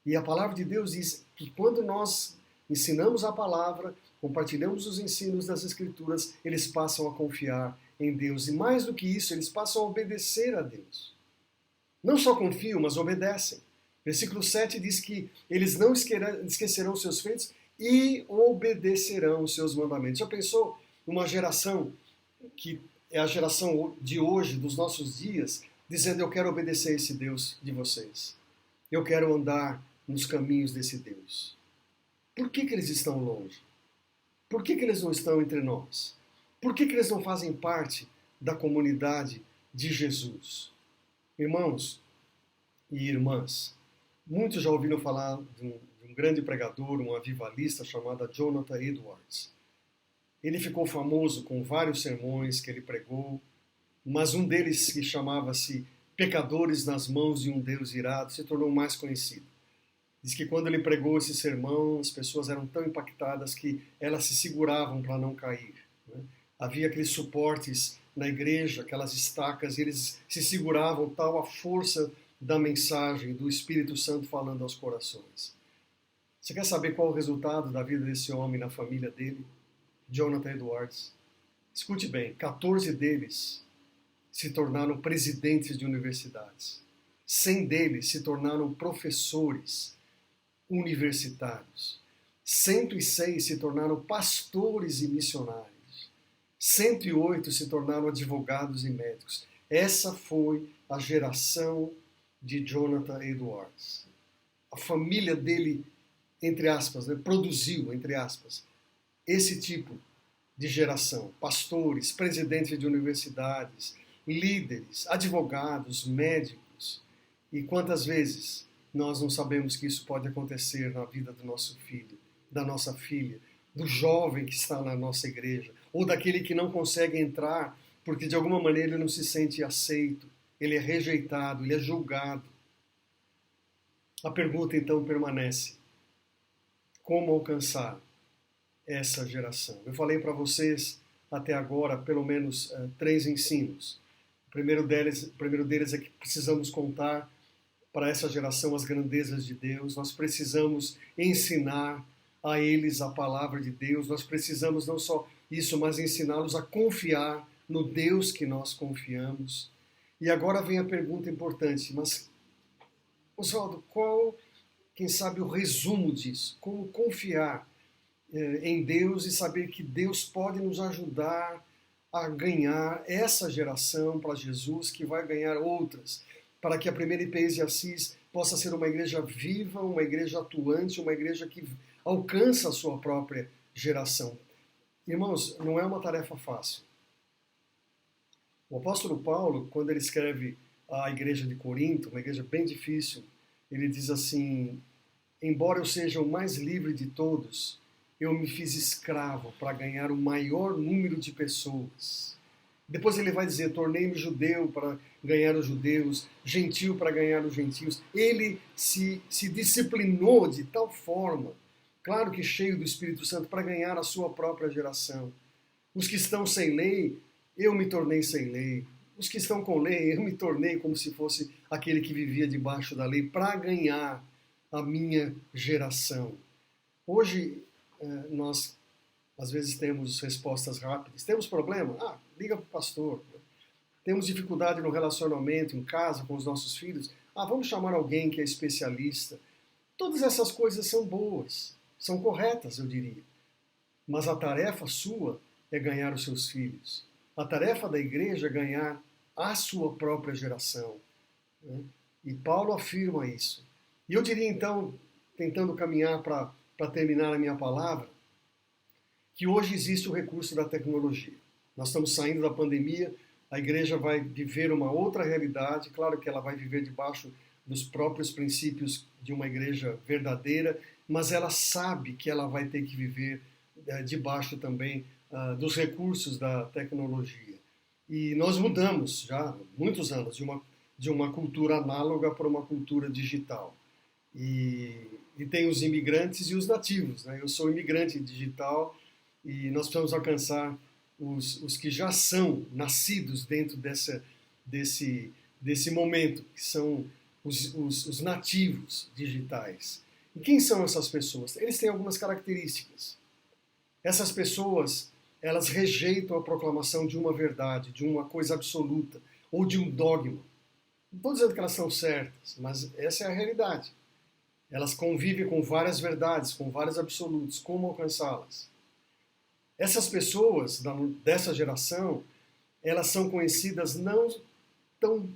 E a palavra de Deus diz que quando nós ensinamos a palavra, compartilhamos os ensinos das Escrituras, eles passam a confiar em Deus. E mais do que isso, eles passam a obedecer a Deus. Não só confiam, mas obedecem. Versículo 7 diz que eles não esquecerão seus feitos e obedecerão os seus mandamentos. Já pensou uma geração que é a geração de hoje, dos nossos dias, dizendo: eu quero obedecer a esse Deus de vocês. Eu quero andar nos caminhos desse Deus. Por que eles estão longe? Por que eles não estão entre nós? Por que eles não fazem parte da comunidade de Jesus? Irmãos e irmãs, muitos já ouviram falar de um grande pregador, um avivalista chamado Jonathan Edwards. Ele ficou famoso com vários sermões que ele pregou, mas um deles, que chamava-se Pecadores nas Mãos de um Deus Irado, se tornou mais conhecido. Diz que quando ele pregou esse sermão, as pessoas eram tão impactadas que elas se seguravam para não cair. Havia aqueles suportes na igreja, aquelas estacas, e eles se seguravam, tal a força da mensagem do Espírito Santo falando aos corações. Você quer saber qual o resultado da vida desse homem na família dele? Jonathan Edwards. Escute bem, 14 deles se tornaram presidentes de universidades. 100 deles se tornaram professores universitários. 106 se tornaram pastores e missionários. 108 se tornaram advogados e médicos. Essa foi a geração de Jonathan Edwards. A família dele, entre aspas, produziu, entre aspas, esse tipo de geração. Pastores, presidentes de universidades, líderes, advogados, médicos. E quantas vezes nós não sabemos que isso pode acontecer na vida do nosso filho, da nossa filha, do jovem que está na nossa igreja, ou daquele que não consegue entrar porque de alguma maneira ele não se sente aceito, ele é rejeitado, ele é julgado. A pergunta então permanece: como alcançar essa geração? Eu falei para vocês até agora pelo menos 3 ensinos. O primeiro deles é que precisamos contar para essa geração as grandezas de Deus, nós precisamos ensinar a eles a palavra de Deus, nós precisamos não só isso, mas ensiná-los a confiar no Deus que nós confiamos. E agora vem a pergunta importante, mas, Oswaldo, qual, quem sabe, o resumo disso? Como confiar em Deus e saber que Deus pode nos ajudar a ganhar essa geração para Jesus, que vai ganhar outras, para que a primeira IPEs de Assis possa ser uma igreja viva, uma igreja atuante, uma igreja que alcança a sua própria geração. Irmãos, não é uma tarefa fácil. O apóstolo Paulo, quando ele escreve à igreja de Corinto, uma igreja bem difícil, ele diz assim: embora eu seja o mais livre de todos, eu me fiz escravo para ganhar o maior número de pessoas. Depois ele vai dizer: tornei-me judeu para ganhar os judeus, gentil para ganhar os gentios. Ele se disciplinou de tal forma, claro que cheio do Espírito Santo, para ganhar a sua própria geração. Os que estão sem lei, eu me tornei sem lei. Os que estão com lei, eu me tornei como se fosse aquele que vivia debaixo da lei, para ganhar a minha geração. Hoje, nós, às vezes, temos respostas rápidas. Temos problema? Liga para o pastor. Temos dificuldade no relacionamento, em casa, com os nossos filhos? Vamos chamar alguém que é especialista. Todas essas coisas são boas, são corretas, eu diria. Mas a tarefa sua é ganhar os seus filhos. A tarefa da igreja é ganhar a sua própria geração. E Paulo afirma isso. E eu diria, então, tentando caminhar para terminar a minha palavra, que hoje existe o recurso da tecnologia. Nós estamos saindo da pandemia, a igreja vai viver uma outra realidade, claro que ela vai viver debaixo dos próprios princípios de uma igreja verdadeira, mas ela sabe que ela vai ter que viver debaixo também dos recursos da tecnologia. E nós mudamos já há muitos anos de uma cultura análoga para uma cultura digital. E tem os imigrantes e os nativos, né? Eu sou imigrante digital e nós precisamos alcançar os que já são nascidos dentro desse momento, que são os nativos digitais. E quem são essas pessoas? Eles têm algumas características. Essas pessoas, elas rejeitam a proclamação de uma verdade, de uma coisa absoluta, ou de um dogma. Não estou dizendo que elas são certas, mas essa é a realidade. Elas convivem com várias verdades, com vários absolutos. Como alcançá-las? Essas pessoas dessa geração, elas são conhecidas não tão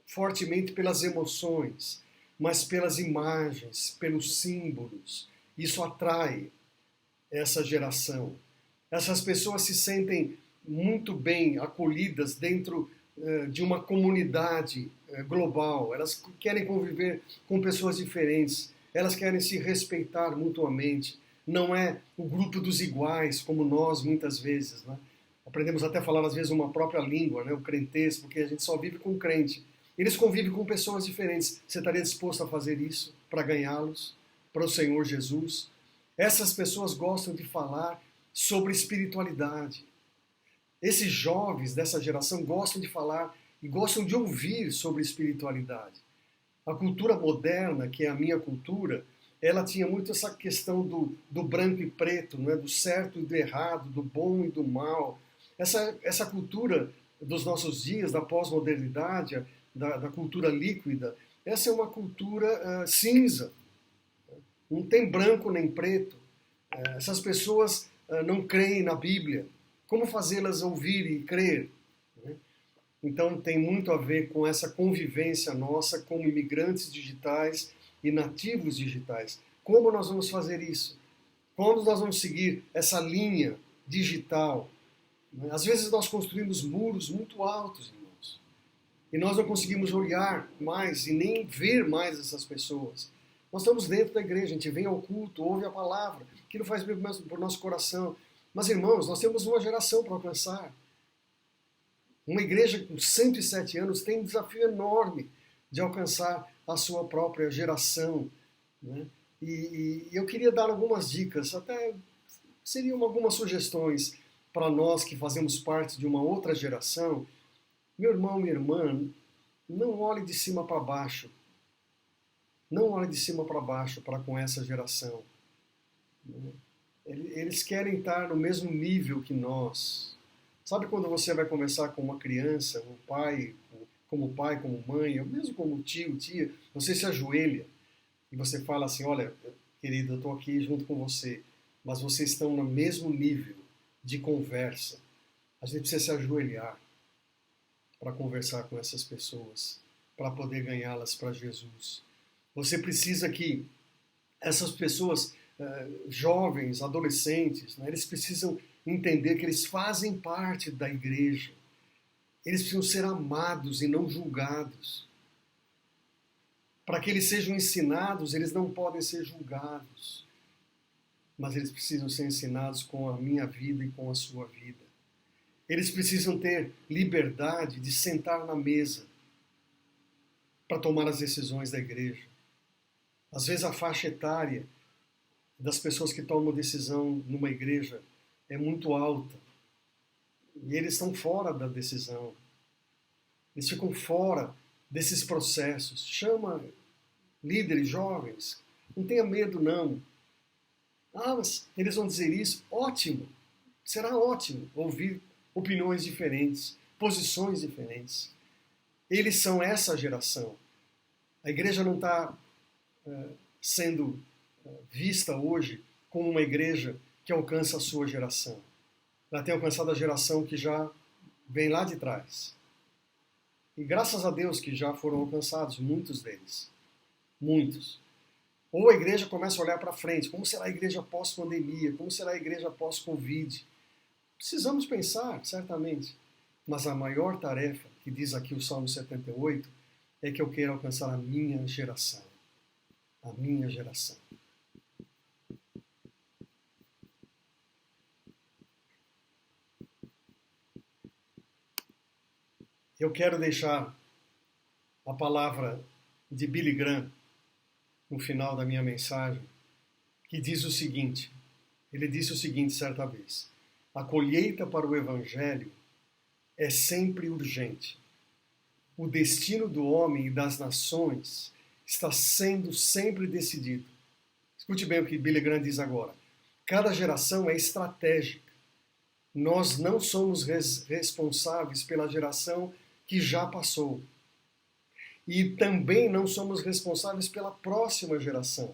fortemente pelas emoções, mas pelas imagens, pelos símbolos. Isso atrai essa geração. Essas pessoas se sentem muito bem acolhidas dentro de uma comunidade global. Elas querem conviver com pessoas diferentes. Elas querem se respeitar mutuamente. Não é o grupo dos iguais, como nós muitas vezes, né? Aprendemos até a falar às vezes uma própria língua, né? O crentez, porque a gente só vive com crente. Eles convivem com pessoas diferentes. Você estaria disposto a fazer isso para ganhá-los, para o Senhor Jesus? Essas pessoas gostam de falar sobre espiritualidade. Esses jovens dessa geração gostam de falar e gostam de ouvir sobre espiritualidade. A cultura moderna, que é a minha cultura, ela tinha muito essa questão do branco e preto, né? Do certo e do errado, do bom e do mal. Essa cultura dos nossos dias, da pós-modernidade, da cultura líquida, essa é uma cultura cinza. Não tem branco nem preto. Essas pessoas não creem na Bíblia. Como fazê-las ouvir e crer? Então tem muito a ver com essa convivência nossa como imigrantes digitais e nativos digitais. Como nós vamos fazer isso? Como nós vamos seguir essa linha digital? Às vezes nós construímos muros muito altos, irmãos, e nós não conseguimos olhar mais e nem ver mais essas pessoas. Nós estamos dentro da igreja, a gente vem ao culto, ouve a palavra, aquilo faz bem para o nosso coração. Mas, irmãos, nós temos uma geração para alcançar. Uma igreja com 107 anos tem um desafio enorme de alcançar a sua própria geração, né? E eu queria dar algumas dicas, até seriam algumas sugestões para nós que fazemos parte de uma outra geração, meu irmão, minha irmã, não olhe de cima para baixo. Não olhe de cima para baixo para com essa geração. Eles querem estar no mesmo nível que nós. Sabe quando você vai conversar com uma criança, um pai, como mãe, ou mesmo como tio, tia, você se ajoelha e você fala assim, olha, querido, eu estou aqui junto com você, mas vocês estão no mesmo nível de conversa. A gente precisa se ajoelhar para conversar com essas pessoas, para poder ganhá-las para Jesus. Você precisa que essas pessoas, jovens, adolescentes, né, eles precisam entender que eles fazem parte da igreja. Eles precisam ser amados e não julgados. Para que eles sejam ensinados, eles não podem ser julgados. Mas eles precisam ser ensinados com a minha vida e com a sua vida. Eles precisam ter liberdade de sentar na mesa para tomar as decisões da igreja. Às vezes a faixa etária das pessoas que tomam decisão numa igreja é muito alta. E eles estão fora da decisão. Eles ficam fora desses processos. Chama líderes jovens. Não tenha medo, não. Ah, mas eles vão dizer isso? Ótimo. Será ótimo ouvir opiniões diferentes, posições diferentes. Eles são essa geração. A igreja não está sendo vista hoje como uma igreja que alcança a sua geração. Ela tem alcançado a geração que já vem lá de trás. E graças a Deus que já foram alcançados muitos deles. Muitos. Ou a igreja começa a olhar para frente. Como será a igreja pós-pandemia? Como será a igreja pós-Covid? Precisamos pensar, certamente. Mas a maior tarefa, que diz aqui o Salmo 78, é que eu quero alcançar a minha geração. A minha geração. Eu quero deixar a palavra de Billy Graham no final da minha mensagem, que diz o seguinte, ele disse o seguinte certa vez, a colheita para o Evangelho é sempre urgente. O destino do homem e das nações está sendo sempre decidido. Escute bem o que Billy Graham diz agora. Cada geração é estratégica. Nós não somos responsáveis pela geração que já passou. E também não somos responsáveis pela próxima geração.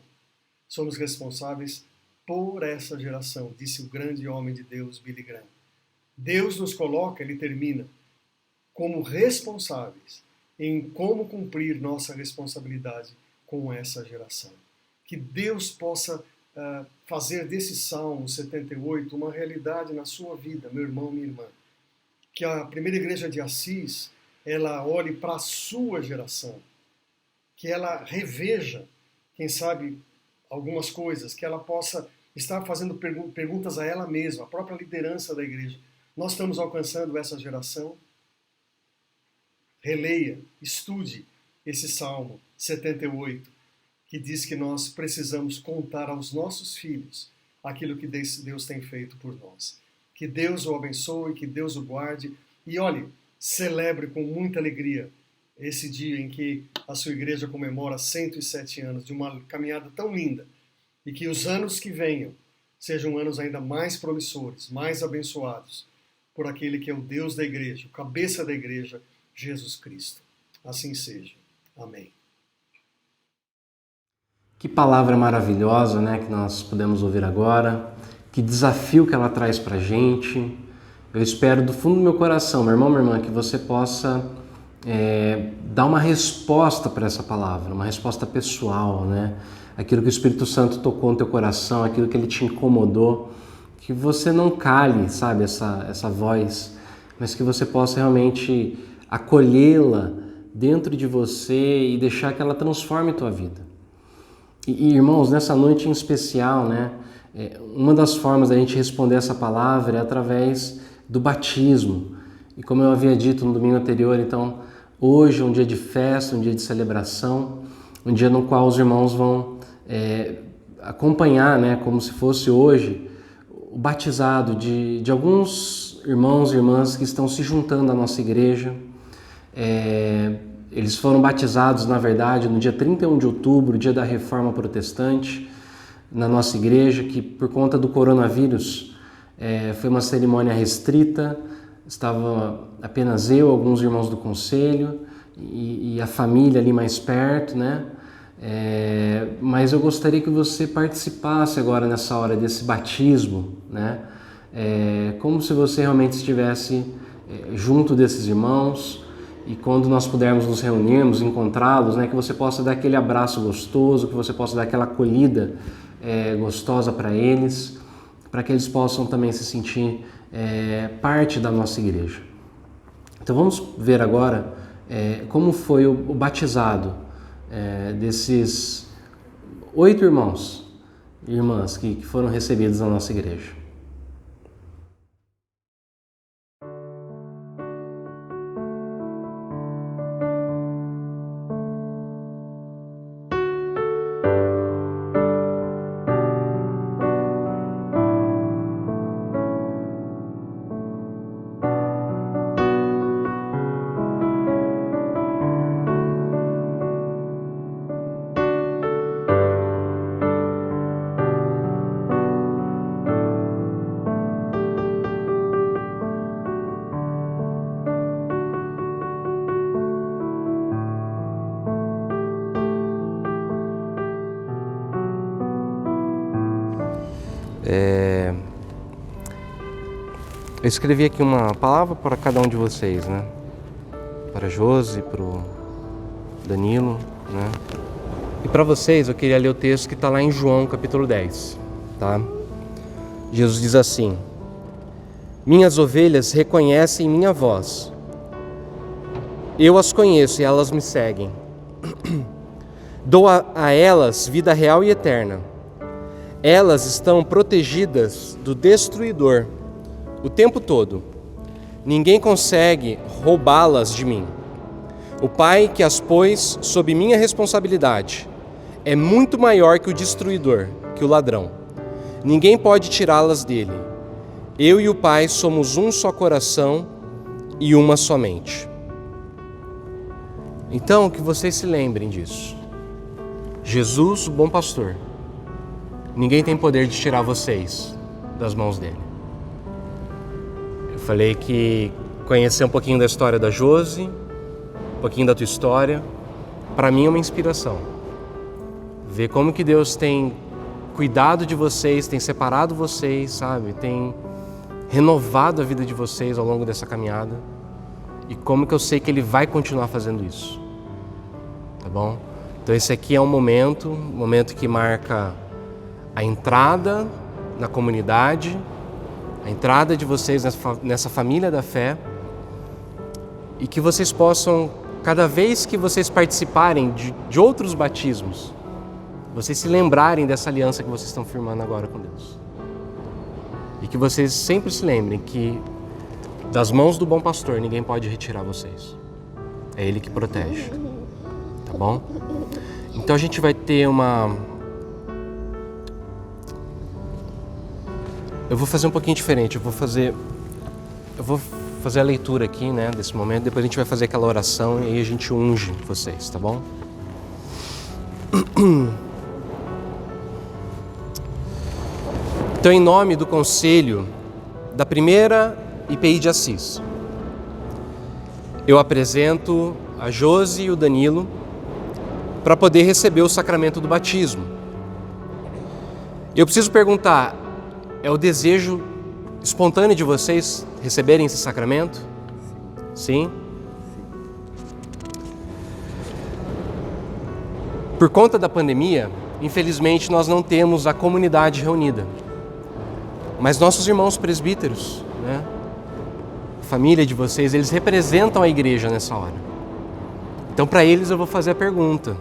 Somos responsáveis por essa geração, disse o grande homem de Deus, Billy Graham. Deus nos coloca, ele termina, como responsáveis em como cumprir nossa responsabilidade com essa geração. Que Deus possa fazer desse Salmo 78 uma realidade na sua vida, meu irmão, minha irmã. Que a primeira igreja de Assis, ela olhe para a sua geração, que ela reveja, quem sabe, algumas coisas, que ela possa estar fazendo perguntas a ela mesma, a própria liderança da igreja. Nós estamos alcançando essa geração? Releia, estude esse Salmo 78, que diz que nós precisamos contar aos nossos filhos aquilo que Deus tem feito por nós. Que Deus o abençoe, que Deus o guarde. E olhe, celebre com muita alegria esse dia em que a sua igreja comemora 107 anos de uma caminhada tão linda. E que os anos que venham sejam anos ainda mais promissores, mais abençoados por aquele que é o Deus da igreja, o cabeça da igreja, Jesus Cristo. Assim seja. Amém. Que palavra maravilhosa, né, que nós podemos ouvir agora. Que desafio que ela traz pra gente. Eu espero do fundo do meu coração, meu irmão, minha irmã, que você possa dar uma resposta para essa palavra, uma resposta pessoal, né? Aquilo que o Espírito Santo tocou no teu coração, aquilo que ele te incomodou, que você não cale, sabe, essa voz, mas que você possa realmente acolhê-la dentro de você e deixar que ela transforme a tua vida. E irmãos, nessa noite em especial, né, uma das formas da gente responder essa palavra é através do batismo. E como eu havia dito no domingo anterior, então, hoje é um dia de festa, um dia de celebração, um dia no qual os irmãos vão acompanhar, né, como se fosse hoje, o batizado de alguns irmãos e irmãs que estão se juntando à nossa igreja. Eles foram batizados, na verdade, no dia 31 de outubro, dia da Reforma Protestante, na nossa igreja, que por conta do coronavírus foi uma cerimônia restrita, estava apenas eu, alguns irmãos do conselho e a família ali mais perto, né? Mas eu gostaria que você participasse agora nessa hora desse batismo, né? Como se você realmente estivesse junto desses irmãos, e quando nós pudermos nos reunirmos, encontrá-los, né, que você possa dar aquele abraço gostoso, que você possa dar aquela acolhida gostosa para eles, para que eles possam também se sentir parte da nossa igreja. Então vamos ver agora como foi o batizado desses 8 irmãos e irmãs que foram recebidos na nossa igreja. Eu escrevi aqui uma palavra para cada um de vocês, né? Para Josi, para o Danilo, né? E para vocês eu queria ler o texto que está lá em João capítulo 10, tá? Jesus diz assim: minhas ovelhas reconhecem minha voz. Eu as conheço e elas me seguem. Dou a elas vida real e eterna. Elas estão protegidas do destruidor o tempo todo. Ninguém consegue roubá-las de mim. O Pai que as pôs sob minha responsabilidade é muito maior que o destruidor, que o ladrão. Ninguém pode tirá-las dele. Eu e o Pai somos um só coração e uma só mente. Então, que vocês se lembrem disso. Jesus, o bom pastor. Ninguém tem poder de tirar vocês das mãos dele. Eu falei que conhecer um pouquinho da história da Josi, um pouquinho da tua história, para mim é uma inspiração. Ver como que Deus tem cuidado de vocês, tem separado vocês, sabe? Tem renovado a vida de vocês ao longo dessa caminhada. E como que eu sei que Ele vai continuar fazendo isso. Tá bom? Então esse aqui é um momento que marca a entrada na comunidade, a entrada de vocês nessa família da fé, e que vocês possam, cada vez que vocês participarem de outros batismos, vocês se lembrarem dessa aliança que vocês estão firmando agora com Deus. E que vocês sempre se lembrem que das mãos do bom pastor ninguém pode retirar vocês. É Ele que protege. Tá bom? Então a gente vai ter Eu vou fazer um pouquinho diferente. Eu vou fazer a leitura aqui, né, desse momento. Depois a gente vai fazer aquela oração e aí a gente unge vocês, tá bom? Então, em nome do Conselho da Primeira IPI de Assis, eu apresento a Josi e o Danilo para poder receber o sacramento do batismo. Eu preciso perguntar, é o desejo espontâneo de vocês receberem esse sacramento? Sim? Por conta da pandemia, infelizmente nós não temos a comunidade reunida. Mas nossos irmãos presbíteros, né, a família de vocês, eles representam a igreja nessa hora. Então para eles eu vou fazer a pergunta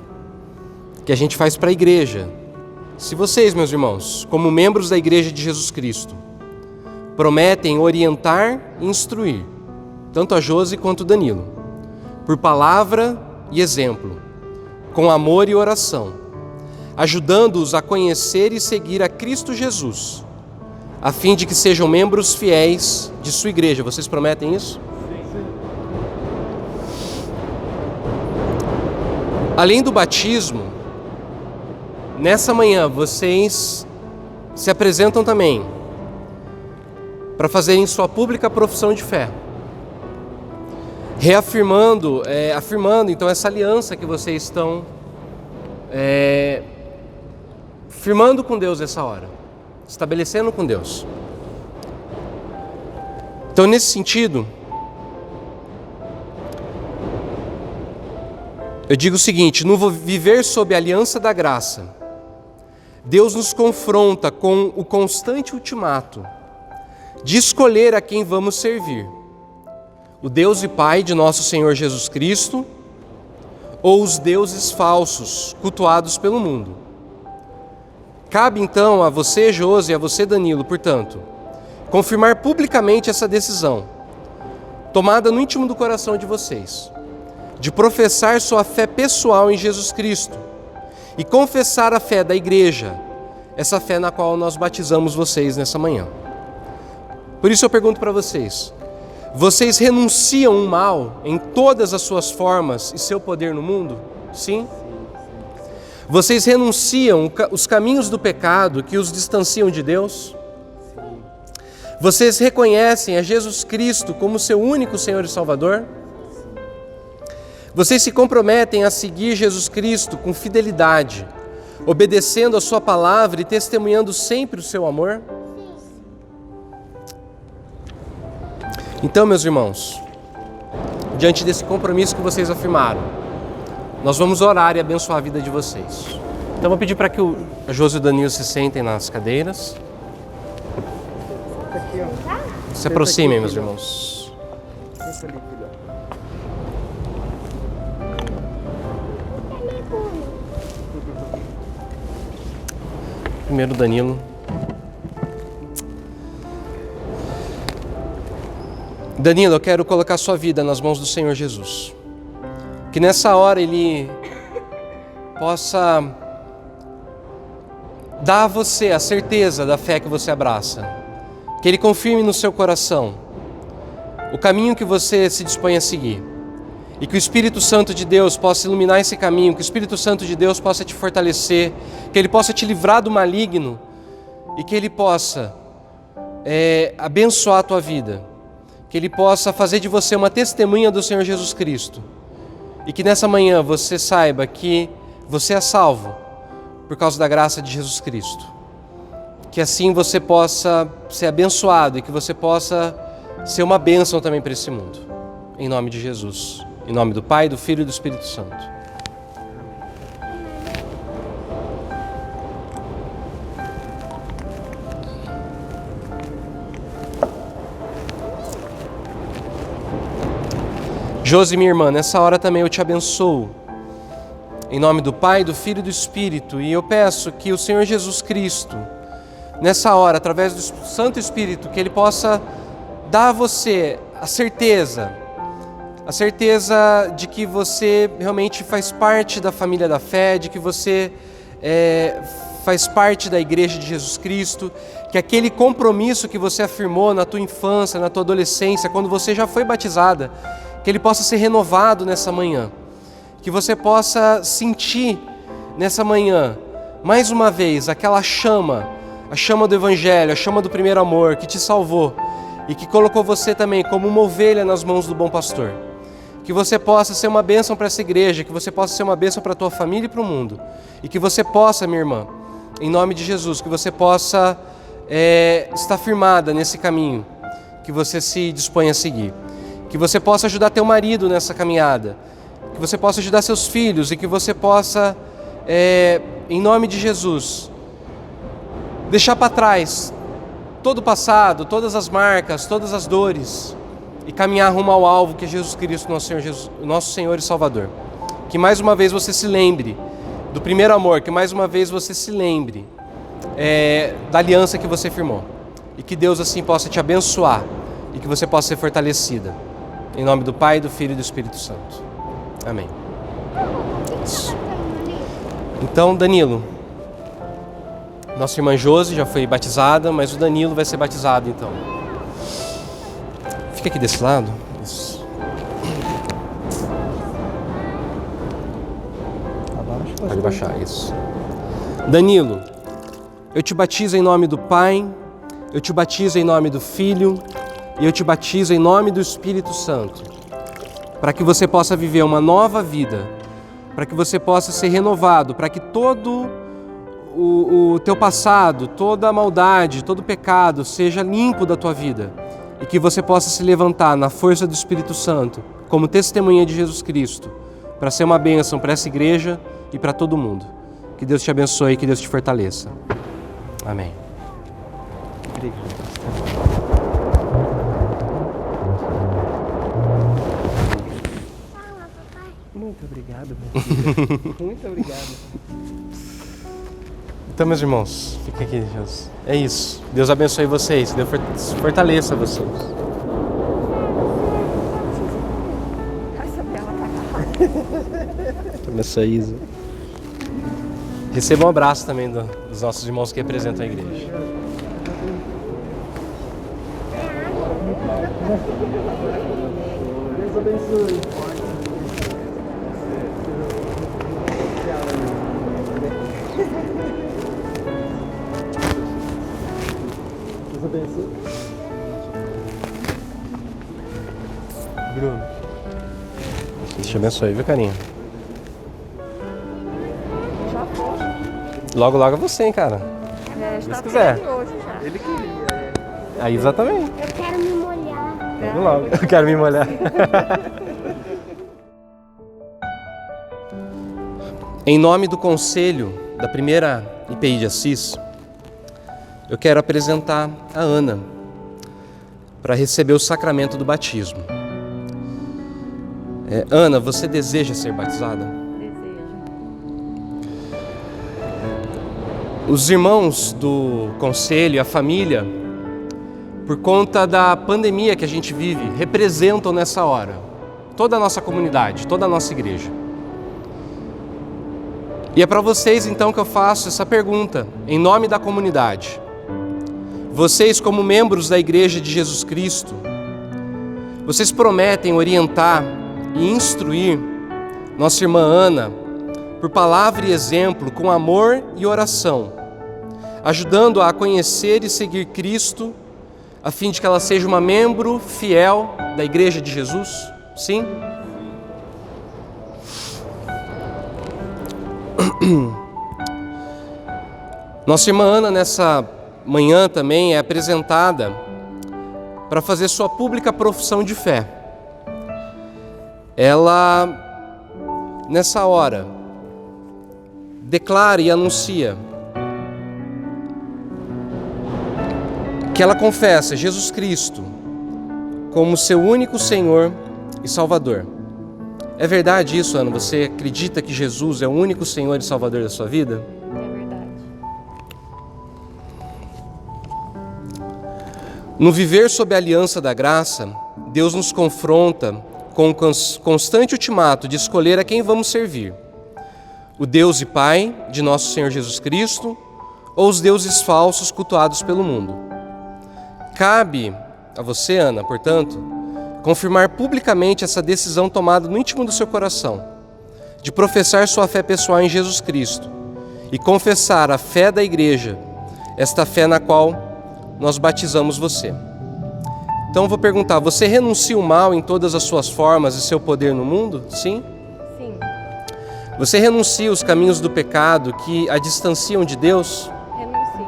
que a gente faz para a igreja. Se vocês, meus irmãos, como membros da Igreja de Jesus Cristo, prometem orientar e instruir, tanto a Josi quanto o Danilo, por palavra e exemplo, com amor e oração, ajudando-os a conhecer e seguir a Cristo Jesus, a fim de que sejam membros fiéis de sua igreja. Vocês prometem isso? Além do batismo, nessa manhã vocês se apresentam também para fazerem sua pública profissão de fé, reafirmando, afirmando então essa aliança que vocês estão firmando com Deus nessa hora, estabelecendo com Deus. Então, nesse sentido, eu digo o seguinte: no viver sob a aliança da graça, Deus nos confronta com o constante ultimato de escolher a quem vamos servir: o Deus e Pai de nosso Senhor Jesus Cristo ou os deuses falsos cultuados pelo mundo. Cabe então a você, Josi, e a você, Danilo, portanto, confirmar publicamente essa decisão, tomada no íntimo do coração de vocês, de professar sua fé pessoal em Jesus Cristo e confessar a fé da igreja, essa fé na qual nós batizamos vocês nessa manhã. Por isso eu pergunto para vocês: vocês renunciam o mal em todas as suas formas e seu poder no mundo? Sim? Vocês renunciam os caminhos do pecado que os distanciam de Deus? Sim. Vocês reconhecem a Jesus Cristo como seu único Senhor e Salvador? Sim. Vocês se comprometem a seguir Jesus Cristo com fidelidade, obedecendo a sua palavra e testemunhando sempre o seu amor? Então, meus irmãos, diante desse compromisso que vocês afirmaram, nós vamos orar e abençoar a vida de vocês. Então, vou pedir para que a Josi e o Danilo se sentem nas cadeiras. Se aproximem, meus irmãos. Primeiro, Danilo. Danilo, eu quero colocar sua vida nas mãos do Senhor Jesus. Que nessa hora Ele possa dar a você a certeza da fé que você abraça. Que Ele confirme no seu coração o caminho que você se dispõe a seguir. E que o Espírito Santo de Deus possa iluminar esse caminho, que o Espírito Santo de Deus possa te fortalecer, que Ele possa te livrar do maligno e que Ele possa abençoar a tua vida. Que Ele possa fazer de você uma testemunha do Senhor Jesus Cristo. E que nessa manhã você saiba que você é salvo por causa da graça de Jesus Cristo. Que assim você possa ser abençoado e que você possa ser uma bênção também para esse mundo. Em nome de Jesus. Em nome do Pai, do Filho e do Espírito Santo. Josi, minha irmã, nessa hora também eu te abençoo, em nome do Pai, do Filho e do Espírito, e eu peço que o Senhor Jesus Cristo, nessa hora, através do Santo Espírito, que Ele possa dar a você a certeza de que você realmente faz parte da família da fé, de que você faz parte da Igreja de Jesus Cristo, que aquele compromisso que você afirmou na tua infância, na tua adolescência, quando você já foi batizada, que ele possa ser renovado nessa manhã, que você possa sentir nessa manhã, mais uma vez, aquela chama, a chama do Evangelho, a chama do primeiro amor, que te salvou e que colocou você também como uma ovelha nas mãos do bom pastor. Que você possa ser uma bênção para essa igreja, que você possa ser uma bênção para a tua família e para o mundo. E que você possa, minha irmã, em nome de Jesus, que você possa estar firmada nesse caminho que você se dispõe a seguir. Que você possa ajudar teu marido nessa caminhada, que você possa ajudar seus filhos e que você possa, em nome de Jesus, deixar para trás todo o passado, todas as marcas, todas as dores e caminhar rumo ao alvo que é Jesus Cristo, nosso Senhor e Salvador. Que mais uma vez você se lembre do primeiro amor, que mais uma vez você se lembre da aliança que você firmou e que Deus assim possa te abençoar e que você possa ser fortalecida. Em nome do Pai, do Filho e do Espírito Santo. Amém. Então, Danilo, Nossa irmã Josi já foi batizada, mas o Danilo vai ser batizado então. Fica aqui desse lado. Isso. Pode baixar, isso. Danilo, eu te batizo em nome do Pai, eu te batizo em nome do Filho e eu te batizo em nome do Espírito Santo, para que você possa viver uma nova vida, para que você possa ser renovado, para que todo o teu passado, toda a maldade, todo o pecado seja limpo da tua vida e que você possa se levantar na força do Espírito Santo como testemunha de Jesus Cristo, para ser uma bênção para essa igreja e para todo mundo. Que Deus te abençoe e que Deus te fortaleça. Amém. Muito obrigado, meu filho. Muito obrigado. Então, meus irmãos, fiquem aqui, Jesus. É isso. Deus abençoe vocês. Deus fortaleça vocês. Essa tela tá agarrada. Começou a Isa. Receba um abraço também dos nossos irmãos que representam a igreja. Deus abençoe. Deus abençoe. Bruno. Deus te abençoe, viu, carinho? Já foi. Logo, logo é você, hein, cara. Se quiser. Hoje já. Ele queria. A Isa também. Eu quero me molhar. Logo, logo. Eu quero me molhar. Em nome do conselho da primeira IPI de Assis, eu quero apresentar a Ana para receber o sacramento do batismo. Ana, você deseja ser batizada? Desejo. Os irmãos do conselho e a família, por conta da pandemia que a gente vive, representam nessa hora toda a nossa comunidade, toda a nossa igreja. E é para vocês então que eu faço essa pergunta, em nome da comunidade. Vocês, como membros da Igreja de Jesus Cristo, vocês prometem orientar e instruir nossa irmã Ana por palavra e exemplo, com amor e oração, ajudando-a a conhecer e seguir Cristo, a fim de que ela seja uma membro fiel da Igreja de Jesus? Sim? Nossa irmã Ana, nessa manhã também, é apresentada para fazer sua pública profissão de fé. Ela, nessa hora, declara e anuncia que ela confessa Jesus Cristo como seu único Senhor e Salvador. É verdade isso, Ana? Você acredita que Jesus é o único Senhor e Salvador da sua vida? É verdade. No viver sob a aliança da graça, Deus nos confronta com o constante ultimato de escolher a quem vamos servir: o Deus e Pai de nosso Senhor Jesus Cristo ou os deuses falsos cultuados pelo mundo. Cabe a você, Ana, portanto, confirmar publicamente essa decisão tomada no íntimo do seu coração, de professar sua fé pessoal em Jesus Cristo e confessar a fé da Igreja, esta fé na qual nós batizamos você. Então eu vou perguntar, você renuncia o mal em todas as suas formas e seu poder no mundo? Sim? Sim. Você renuncia os caminhos do pecado que a distanciam de Deus? Renuncio.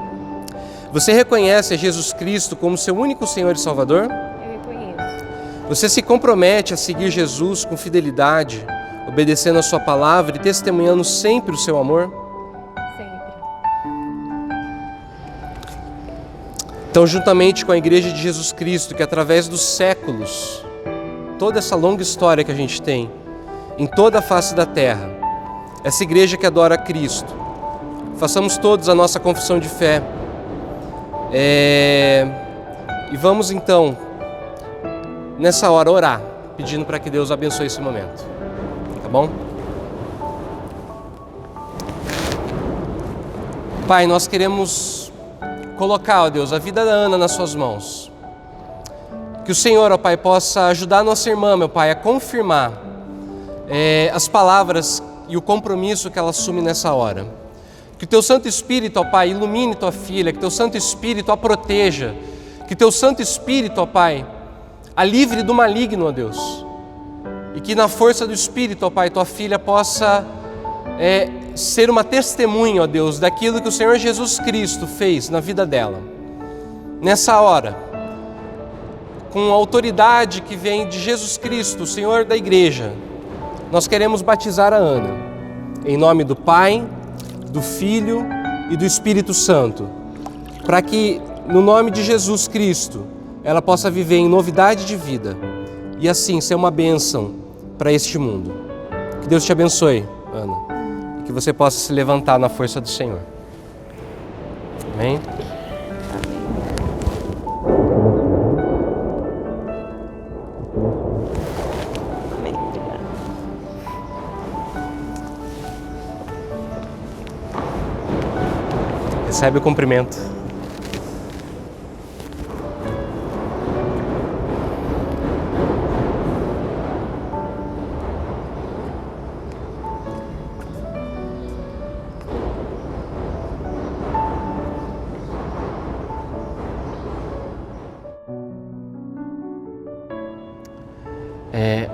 Você reconhece a Jesus Cristo como seu único Senhor e Salvador? Eu reconheço. Você se compromete a seguir Jesus com fidelidade, obedecendo a sua palavra e testemunhando sempre o seu amor? Sempre. Então, juntamente com a Igreja de Jesus Cristo, que através dos séculos, toda essa longa história que a gente tem, em toda a face da terra, essa igreja que adora Cristo, façamos todos a nossa confissão de fé. E vamos então, nessa hora, orar, pedindo para que Deus abençoe esse momento. Tá bom? Pai, nós queremos colocar, ó Deus, a vida da Ana nas suas mãos. Que o Senhor, ó Pai, possa ajudar a nossa irmã, meu Pai, a confirmar as palavras e o compromisso que ela assume nessa hora. Que o Teu Santo Espírito, ó Pai, ilumine Tua filha, que Teu Santo Espírito a proteja, que Teu Santo Espírito, ó Pai, a livre do maligno, ó Deus. E que na força do Espírito, ó Pai, Tua filha possa ser uma testemunha, ó Deus, daquilo que o Senhor Jesus Cristo fez na vida dela. Nessa hora, com a autoridade que vem de Jesus Cristo, o Senhor da igreja, nós queremos batizar a Ana, em nome do Pai, do Filho e do Espírito Santo, para que, no nome de Jesus Cristo, ela possa viver em novidade de vida e assim ser uma bênção para este mundo. Que Deus te abençoe, Ana, e que você possa se levantar na força do Senhor. Amém? Recebe o cumprimento.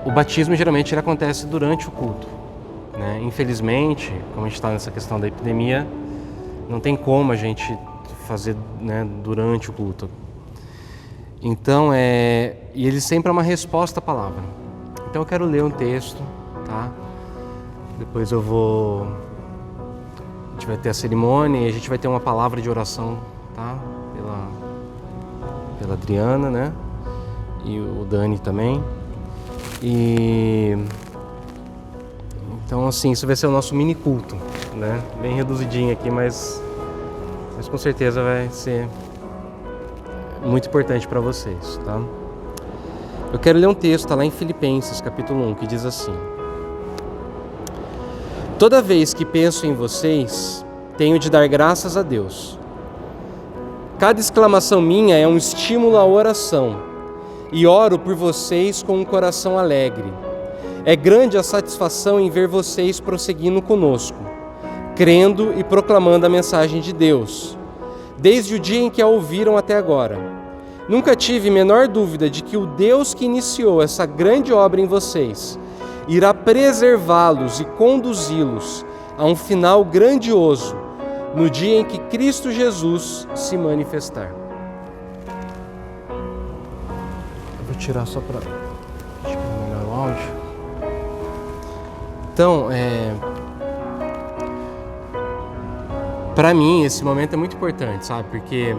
O batismo geralmente ele acontece durante o culto, né? Infelizmente, como a gente está nessa questão da epidemia, não tem como a gente fazer, né, durante o culto. Então, e ele sempre é uma resposta à palavra. Então eu quero ler um texto, tá? Depois a gente vai ter a cerimônia e a gente vai ter uma palavra de oração, tá? Pela Adriana, né? E o Dani também. Então, assim, isso vai ser o nosso mini culto, né? Bem reduzidinho aqui, mas com certeza vai ser muito importante para vocês, tá? Eu quero ler um texto, tá lá em Filipenses, capítulo 1, que diz assim: Toda vez que penso em vocês, tenho de dar graças a Deus. Cada exclamação minha é um estímulo à oração, e oro por vocês com um coração alegre. É grande a satisfação em ver vocês prosseguindo conosco, crendo e proclamando a mensagem de Deus, desde o dia em que a ouviram até agora. Nunca tive menor dúvida de que o Deus que iniciou essa grande obra em vocês irá preservá-los e conduzi-los a um final grandioso no dia em que Cristo Jesus se manifestar. Eu vou tirar só para... acho que é melhor o áudio. Então, para mim, esse momento é muito importante, sabe? Porque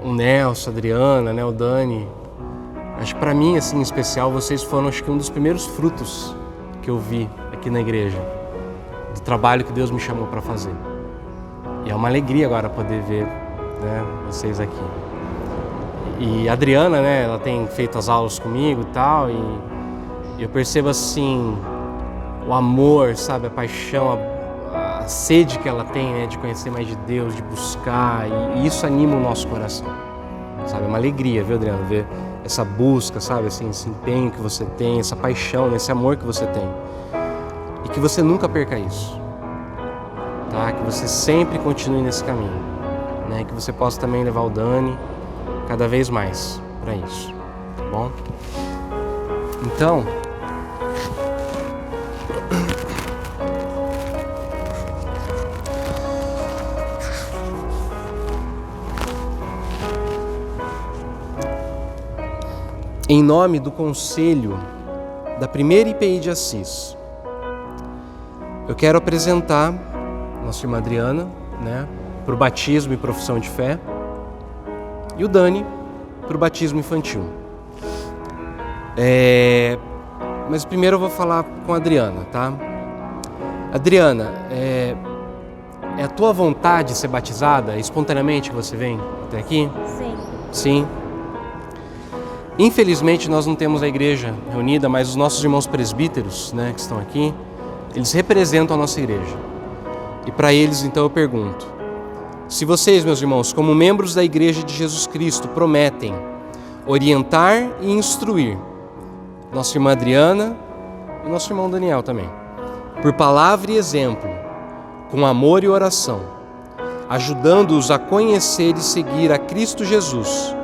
o Nelson, a Adriana, né, o Dani, acho que para mim, assim, em especial, vocês foram, acho que, um dos primeiros frutos que eu vi aqui na igreja, do trabalho que Deus me chamou para fazer. E é uma alegria agora poder ver, né, vocês aqui. E a Adriana, né, ela tem feito as aulas comigo e tal, e eu percebo, assim, o amor, sabe, a paixão, a sede que ela tem, né, de conhecer mais de Deus, de buscar, e isso anima o nosso coração, sabe, é uma alegria, viu, Adriana, ver essa busca, sabe, assim, esse empenho que você tem, essa paixão, né, esse amor que você tem, e que você nunca perca isso, tá, que você sempre continue nesse caminho, né, que você possa também levar o Dani cada vez mais para isso, tá bom? Então, em nome do Conselho da Primeira IPI de Assis, eu quero apresentar nossa irmã Adriana, né, para o batismo e profissão de fé, e o Dani para o batismo infantil. Mas primeiro eu vou falar com a Adriana, tá? Adriana, é a tua vontade ser batizada espontaneamente que você vem até aqui? Sim. Sim. Infelizmente nós não temos a igreja reunida, mas os nossos irmãos presbíteros, né, que estão aqui, eles representam a nossa igreja. E para eles, então, eu pergunto: se vocês, meus irmãos, como membros da Igreja de Jesus Cristo, prometem orientar e instruir nossa irmã Adriana e nosso irmão Daniel também, por palavra e exemplo, com amor e oração, ajudando-os a conhecer e seguir a Cristo Jesus,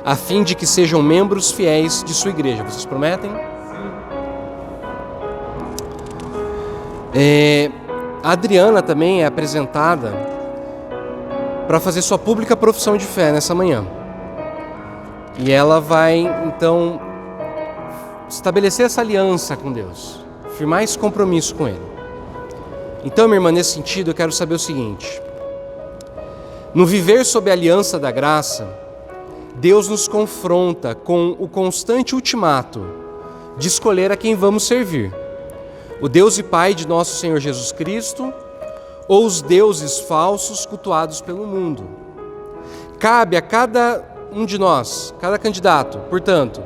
a fim de que sejam membros fiéis de sua igreja. Vocês prometem? A Adriana também é apresentada para fazer sua pública profissão de fé nessa manhã. E ela vai, então, estabelecer essa aliança com Deus, firmar esse compromisso com Ele. Então, minha irmã, nesse sentido, eu quero saber o seguinte: no viver sob a aliança da graça, Deus nos confronta com o constante ultimato de escolher a quem vamos servir: o Deus e Pai de nosso Senhor Jesus Cristo ou os deuses falsos cultuados pelo mundo. Cabe a cada um de nós, cada candidato, portanto,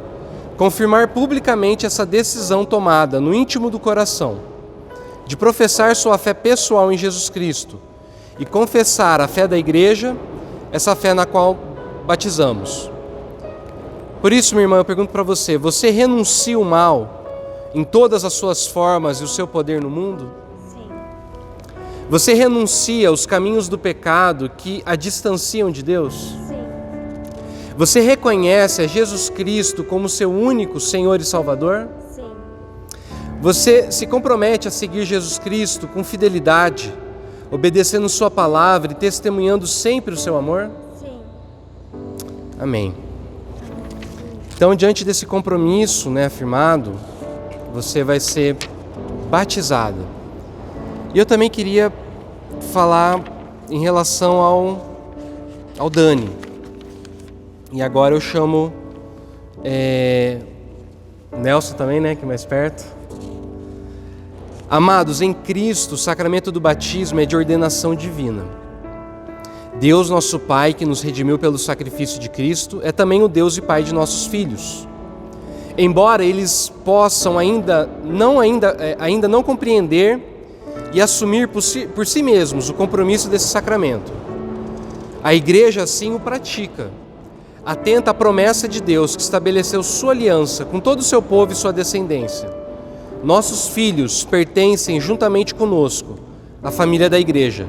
confirmar publicamente essa decisão tomada no íntimo do coração, de professar sua fé pessoal em Jesus Cristo e confessar a fé da Igreja, essa fé na qual batizamos. Por isso, minha irmã, eu pergunto para você: você renuncia o mal em todas as suas formas e o seu poder no mundo? Sim. Você renuncia aos caminhos do pecado que a distanciam de Deus? Sim. Você reconhece a Jesus Cristo como seu único Senhor e Salvador? Sim. Você se compromete a seguir Jesus Cristo com fidelidade, obedecendo sua palavra e testemunhando sempre o seu amor? Sim. Amém. Então, diante desse compromisso, afirmado, você vai ser batizada. E eu também queria falar em relação ao Dani. E agora eu chamo Nelson também, que é mais perto. Amados, em Cristo, o sacramento do batismo é de ordenação divina. Deus, nosso Pai, que nos redimiu pelo sacrifício de Cristo, é também o Deus e Pai de nossos filhos. Embora eles possam ainda não compreender e assumir por si mesmos o compromisso desse sacramento, a Igreja assim o pratica, atenta à promessa de Deus que estabeleceu sua aliança com todo o seu povo e sua descendência. Nossos filhos pertencem juntamente conosco à família da Igreja,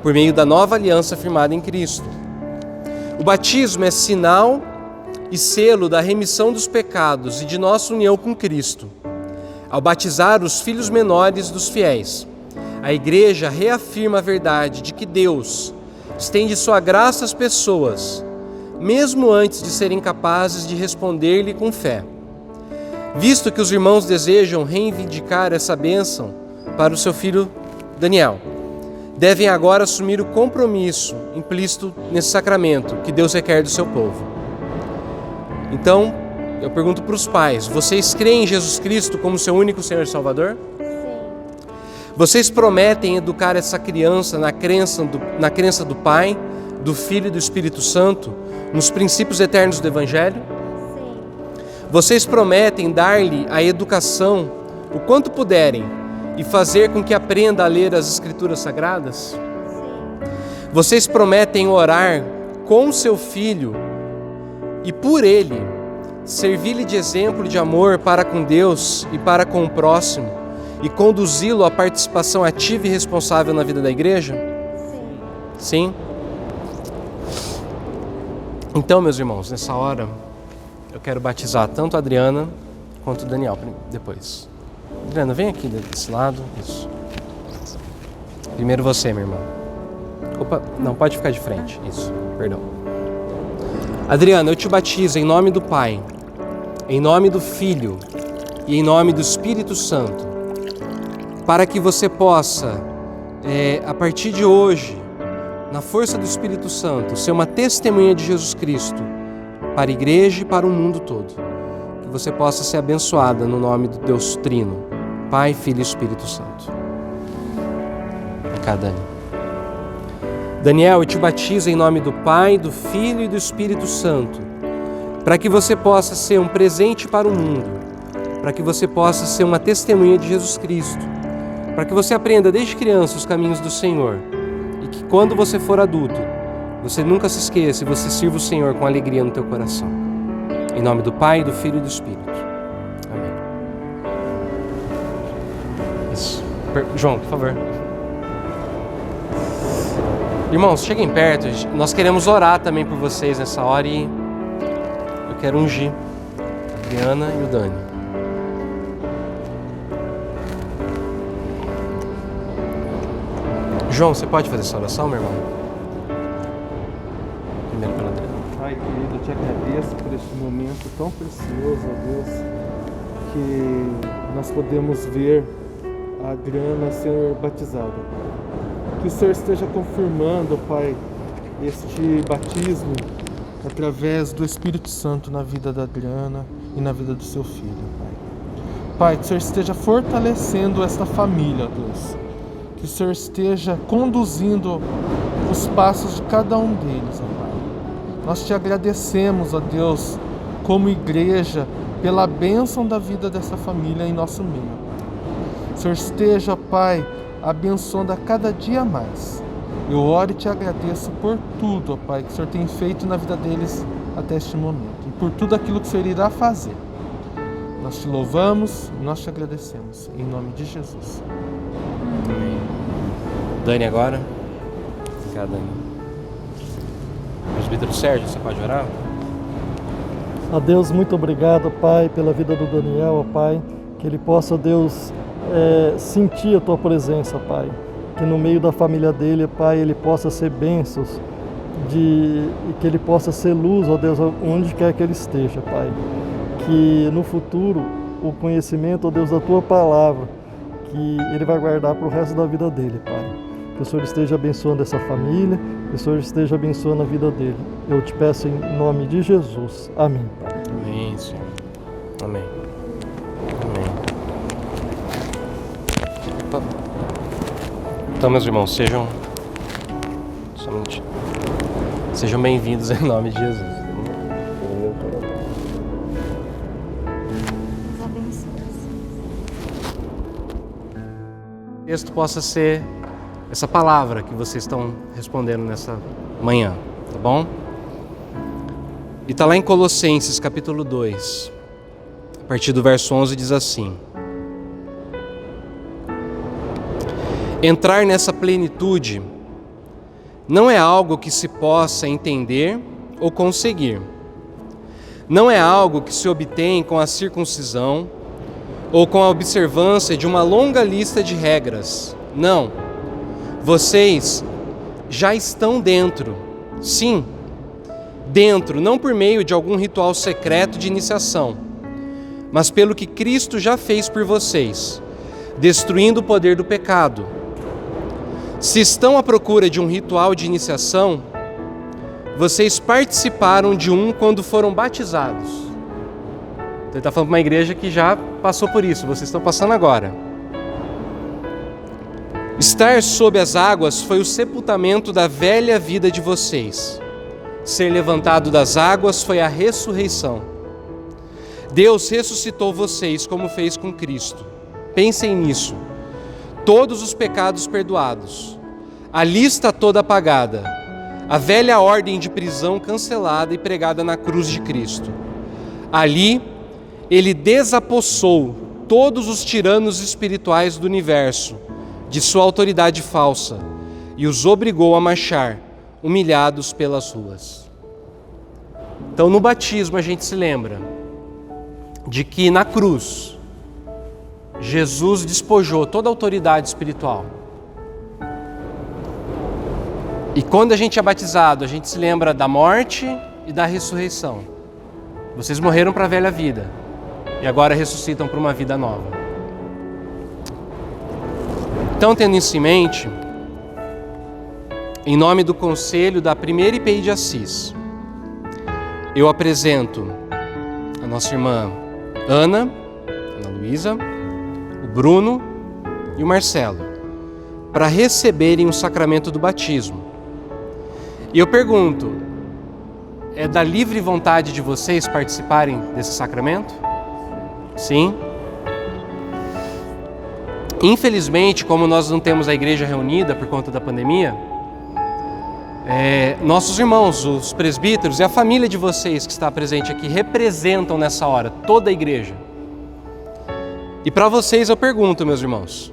por meio da nova aliança firmada em Cristo. O batismo é sinal e selo da remissão dos pecados e de nossa união com Cristo. Ao batizar os filhos menores dos fiéis, a Igreja reafirma a verdade de que Deus estende sua graça às pessoas, mesmo antes de serem capazes de responder-lhe com fé. Visto que os irmãos desejam reivindicar essa bênção para o seu filho Daniel, devem agora assumir o compromisso implícito nesse sacramento que Deus requer do seu povo. Então, eu pergunto para os pais: vocês creem em Jesus Cristo como seu único Senhor e Salvador? Sim. Vocês prometem educar essa criança na crença do Pai, do Filho e do Espírito Santo, nos princípios eternos do Evangelho? Sim. Vocês prometem dar-lhe a educação o quanto puderem e fazer com que aprenda a ler as Escrituras Sagradas? Sim. Vocês prometem orar com seu filho e por ele servir-lhe de exemplo de amor para com Deus e para com o próximo e conduzi-lo à participação ativa e responsável na vida da Igreja? Sim. Sim? Então, meus irmãos, nessa hora eu quero batizar tanto a Adriana quanto o Daniel depois. Adriana, vem aqui desse lado. Isso. Primeiro você, minha irmã. Opa, não, pode ficar de frente. Isso, perdão. Adriana, eu te batizo em nome do Pai, em nome do Filho e em nome do Espírito Santo, para que você possa, a partir de hoje, na força do Espírito Santo, ser uma testemunha de Jesus Cristo para a Igreja e para o mundo todo. Que você possa ser abençoada no nome do Deus Trino, Pai, Filho e Espírito Santo. Dani. Daniel, eu te batizo em nome do Pai, do Filho e do Espírito Santo, para que você possa ser um presente para o mundo, para que você possa ser uma testemunha de Jesus Cristo, para que você aprenda desde criança os caminhos do Senhor e que quando você for adulto, você nunca se esqueça e você sirva o Senhor com alegria no teu coração. Em nome do Pai, do Filho e do Espírito. Amém. Isso. João, por favor. Irmãos, cheguem perto. Nós queremos orar também por vocês nessa hora e eu quero ungir a Adriana e o Dani. João, você pode fazer essa oração, meu irmão? Primeiro pela Adriana. Pai querido, eu te agradeço por este momento tão precioso, ó Deus, que nós podemos ver a Adriana ser batizada. Que o Senhor esteja confirmando, Pai, este batismo através do Espírito Santo na vida da Adriana e na vida do seu filho, Pai. Pai, que o Senhor esteja fortalecendo esta família, ó Deus. Que o Senhor esteja conduzindo os passos de cada um deles, ó Pai. Nós te agradecemos, ó Deus, como igreja, pela bênção da vida dessa família em nosso meio. Que o Senhor esteja, Pai, abençoando a cada dia mais. Eu oro e te agradeço por tudo, ó Pai, que o Senhor tem feito na vida deles até este momento. E por tudo aquilo que o Senhor irá fazer. Nós te louvamos e nós te agradecemos. Em nome de Jesus. Amém. Dani agora. Obrigado, Dani. Presbítero Sérgio, você pode orar? A Deus, muito obrigado, Pai, pela vida do Daniel, ó Pai. Que ele possa, Deus, sentir a Tua presença, Pai. Que no meio da família dele, Pai, ele possa ser bênçãos e que ele possa ser luz, ó Deus, onde quer que ele esteja, Pai. Que no futuro o conhecimento, ó Deus, da Tua palavra, que ele vai guardar para o resto da vida dele, Pai. Que o Senhor esteja abençoando essa família, que o Senhor esteja abençoando a vida dele. Eu te peço em nome de Jesus. Amém, Pai. Amém, Senhor. Amém. Amém. Então, meus irmãos, sejam bem-vindos em nome de Jesus. O texto possa ser essa palavra que vocês estão respondendo nessa manhã, tá bom? E está lá em Colossenses capítulo 2, a partir do verso 11 diz assim: entrar nessa plenitude não é algo que se possa entender ou conseguir. Não é algo que se obtém com a circuncisão ou com a observância de uma longa lista de regras. Não. Vocês já estão dentro. Sim, dentro, não por meio de algum ritual secreto de iniciação, mas pelo que Cristo já fez por vocês, destruindo o poder do pecado. Se estão à procura de um ritual de iniciação, vocês participaram de um quando foram batizados. Então ele está falando para uma igreja que já passou por isso, vocês estão passando agora. Estar sob as águas foi o sepultamento da velha vida de vocês. Ser levantado das águas foi a ressurreição. Deus ressuscitou vocês como fez com Cristo. Pensem nisso. Todos os pecados perdoados, a lista toda apagada, a velha ordem de prisão cancelada e pregada na cruz de Cristo. Ali, Ele desapossou todos os tiranos espirituais do universo de sua autoridade falsa e os obrigou a marchar humilhados pelas ruas. Então, no batismo, a gente se lembra de que na cruz, Jesus despojou toda a autoridade espiritual. E quando a gente é batizado, a gente se lembra da morte e da ressurreição. Vocês morreram para a velha vida e agora ressuscitam para uma vida nova. Então, tendo isso em mente, em nome do Conselho da Primeira IPI de Assis, eu apresento a nossa irmã Ana Luísa, o Bruno e o Marcelo, para receberem o sacramento do batismo. E eu pergunto, é da livre vontade de vocês participarem desse sacramento? Sim? Infelizmente, como nós não temos a igreja reunida por conta da pandemia, nossos irmãos, os presbíteros e a família de vocês que está presente aqui representam nessa hora toda a igreja. E para vocês eu pergunto, meus irmãos,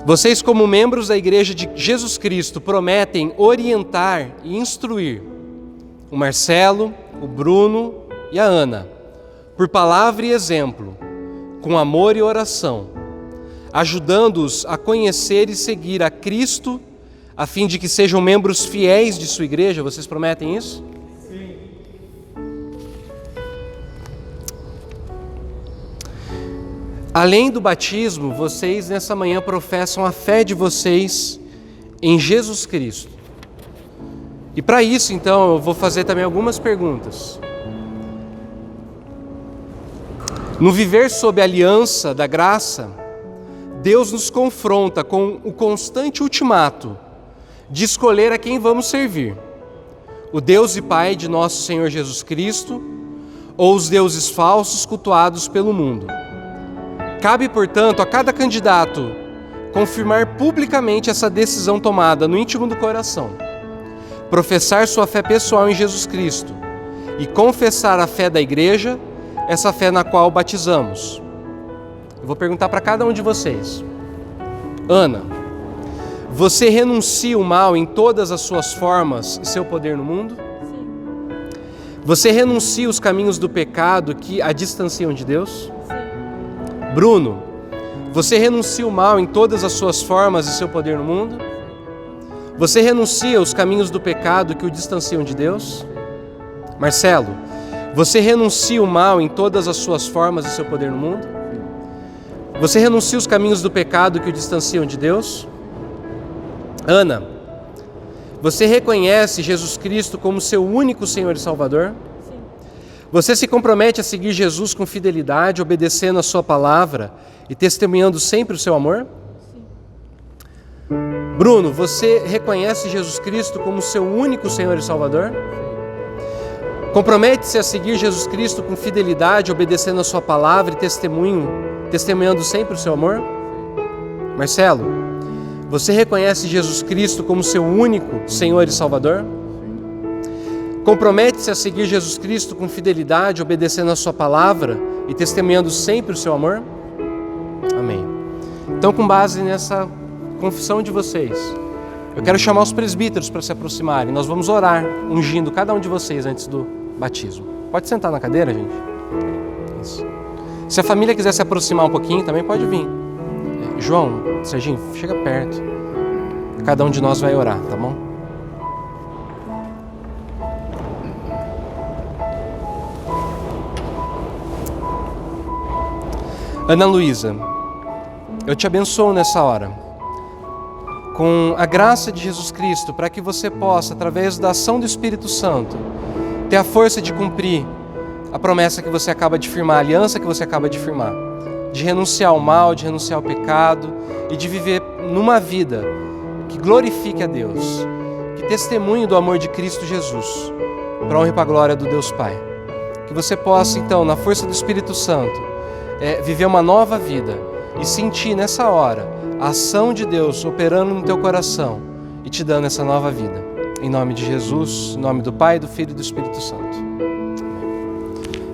vocês como membros da igreja de Jesus Cristo prometem orientar e instruir o Marcelo, o Bruno e a Ana, por palavra e exemplo, com amor e oração, ajudando-os a conhecer e seguir a Cristo, a fim de que sejam membros fiéis de sua igreja? Vocês prometem isso? Sim. Além do batismo, vocês nessa manhã professam a fé de vocês em Jesus Cristo. E para isso, então, eu vou fazer também algumas perguntas. No viver sob a aliança da graça, Deus nos confronta com o constante ultimato de escolher a quem vamos servir: o Deus e Pai de nosso Senhor Jesus Cristo ou os deuses falsos cultuados pelo mundo. Cabe, portanto, a cada candidato confirmar publicamente essa decisão tomada no íntimo do coração, professar sua fé pessoal em Jesus Cristo e confessar a fé da igreja, essa fé na qual batizamos. Eu vou perguntar para cada um de vocês. Ana, você renuncia o mal em todas as suas formas e seu poder no mundo? Sim. Você renuncia os caminhos do pecado que a distanciam de Deus? Sim. Bruno, você renuncia o mal em todas as suas formas e seu poder no mundo? Você renuncia os caminhos do pecado que o distanciam de Deus? Marcelo, você renuncia o mal em todas as suas formas e seu poder no mundo? Você renuncia os caminhos do pecado que o distanciam de Deus? Ana, você reconhece Jesus Cristo como seu único Senhor e Salvador? Sim. Você se compromete a seguir Jesus com fidelidade, obedecendo a sua palavra e testemunhando sempre o seu amor? Sim. Bruno, você reconhece Jesus Cristo como seu único Senhor e Salvador? Compromete-se a seguir Jesus Cristo com fidelidade, obedecendo a sua palavra e testemunhando sempre o seu amor? Marcelo, você reconhece Jesus Cristo como seu único Senhor e Salvador? Compromete-se a seguir Jesus Cristo com fidelidade, obedecendo a sua palavra e testemunhando sempre o seu amor? Amém. Então, com base nessa confissão de vocês, eu quero chamar os presbíteros para se aproximarem. Nós vamos orar, ungindo cada um de vocês antes do batismo. Pode sentar na cadeira, gente? Isso. Se a família quiser se aproximar um pouquinho, também pode vir. João, Serginho, chega perto. Cada um de nós vai orar, tá bom? Ana Luísa, eu te abençoo nessa hora, com a graça de Jesus Cristo, para que você possa, através da ação do Espírito Santo, ter a força de cumprir a promessa que você acaba de firmar, a aliança que você acaba de firmar, de renunciar ao mal, de renunciar ao pecado e de viver numa vida que glorifique a Deus, que testemunhe do amor de Cristo Jesus, para a honra e para a glória do Deus Pai. Que você possa, então, na força do Espírito Santo, viver uma nova vida e sentir nessa hora a ação de Deus operando no teu coração e te dando essa nova vida. Em nome de Jesus, em nome do Pai, do Filho e do Espírito Santo.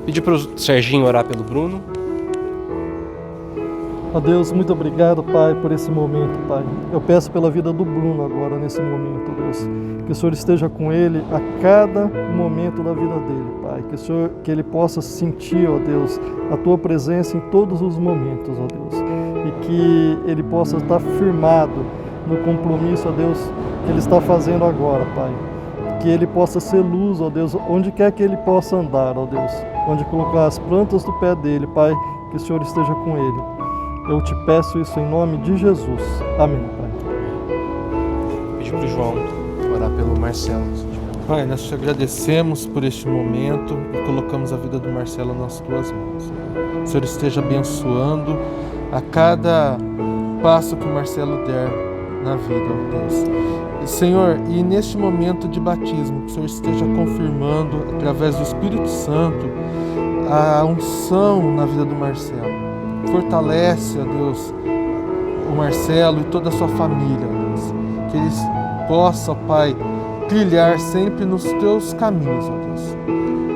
Pedir para o Serginho orar pelo Bruno. Ó Deus, muito obrigado, Pai, por esse momento, Pai. Eu peço pela vida do Bruno agora, nesse momento, Deus. Que o Senhor esteja com ele a cada momento da vida dele, Pai. Que ele possa sentir, ó Deus, a Tua presença em todos os momentos, ó Deus. E que ele possa estar firmado no compromisso, ó Deus, que ele está fazendo agora, Pai. Que ele possa ser luz, ó Deus, onde quer que ele possa andar, ó Deus. Onde colocar as plantas do pé dele, Pai, que o Senhor esteja com ele. Eu te peço isso em nome de Jesus. Amém, Pai. Pedir para o João orar pelo Marcelo. Pai, nós te agradecemos por este momento e colocamos a vida do Marcelo nas Tuas mãos. O Senhor esteja abençoando a cada passo que o Marcelo der na vida, ó Deus. Senhor, e neste momento de batismo, que o Senhor esteja confirmando, através do Espírito Santo, a unção na vida do Marcelo. fortalece, ó Deus, o Marcelo e toda a sua família, ó Deus. Que eles possam, ó Pai, trilhar sempre nos teus caminhos, ó Deus.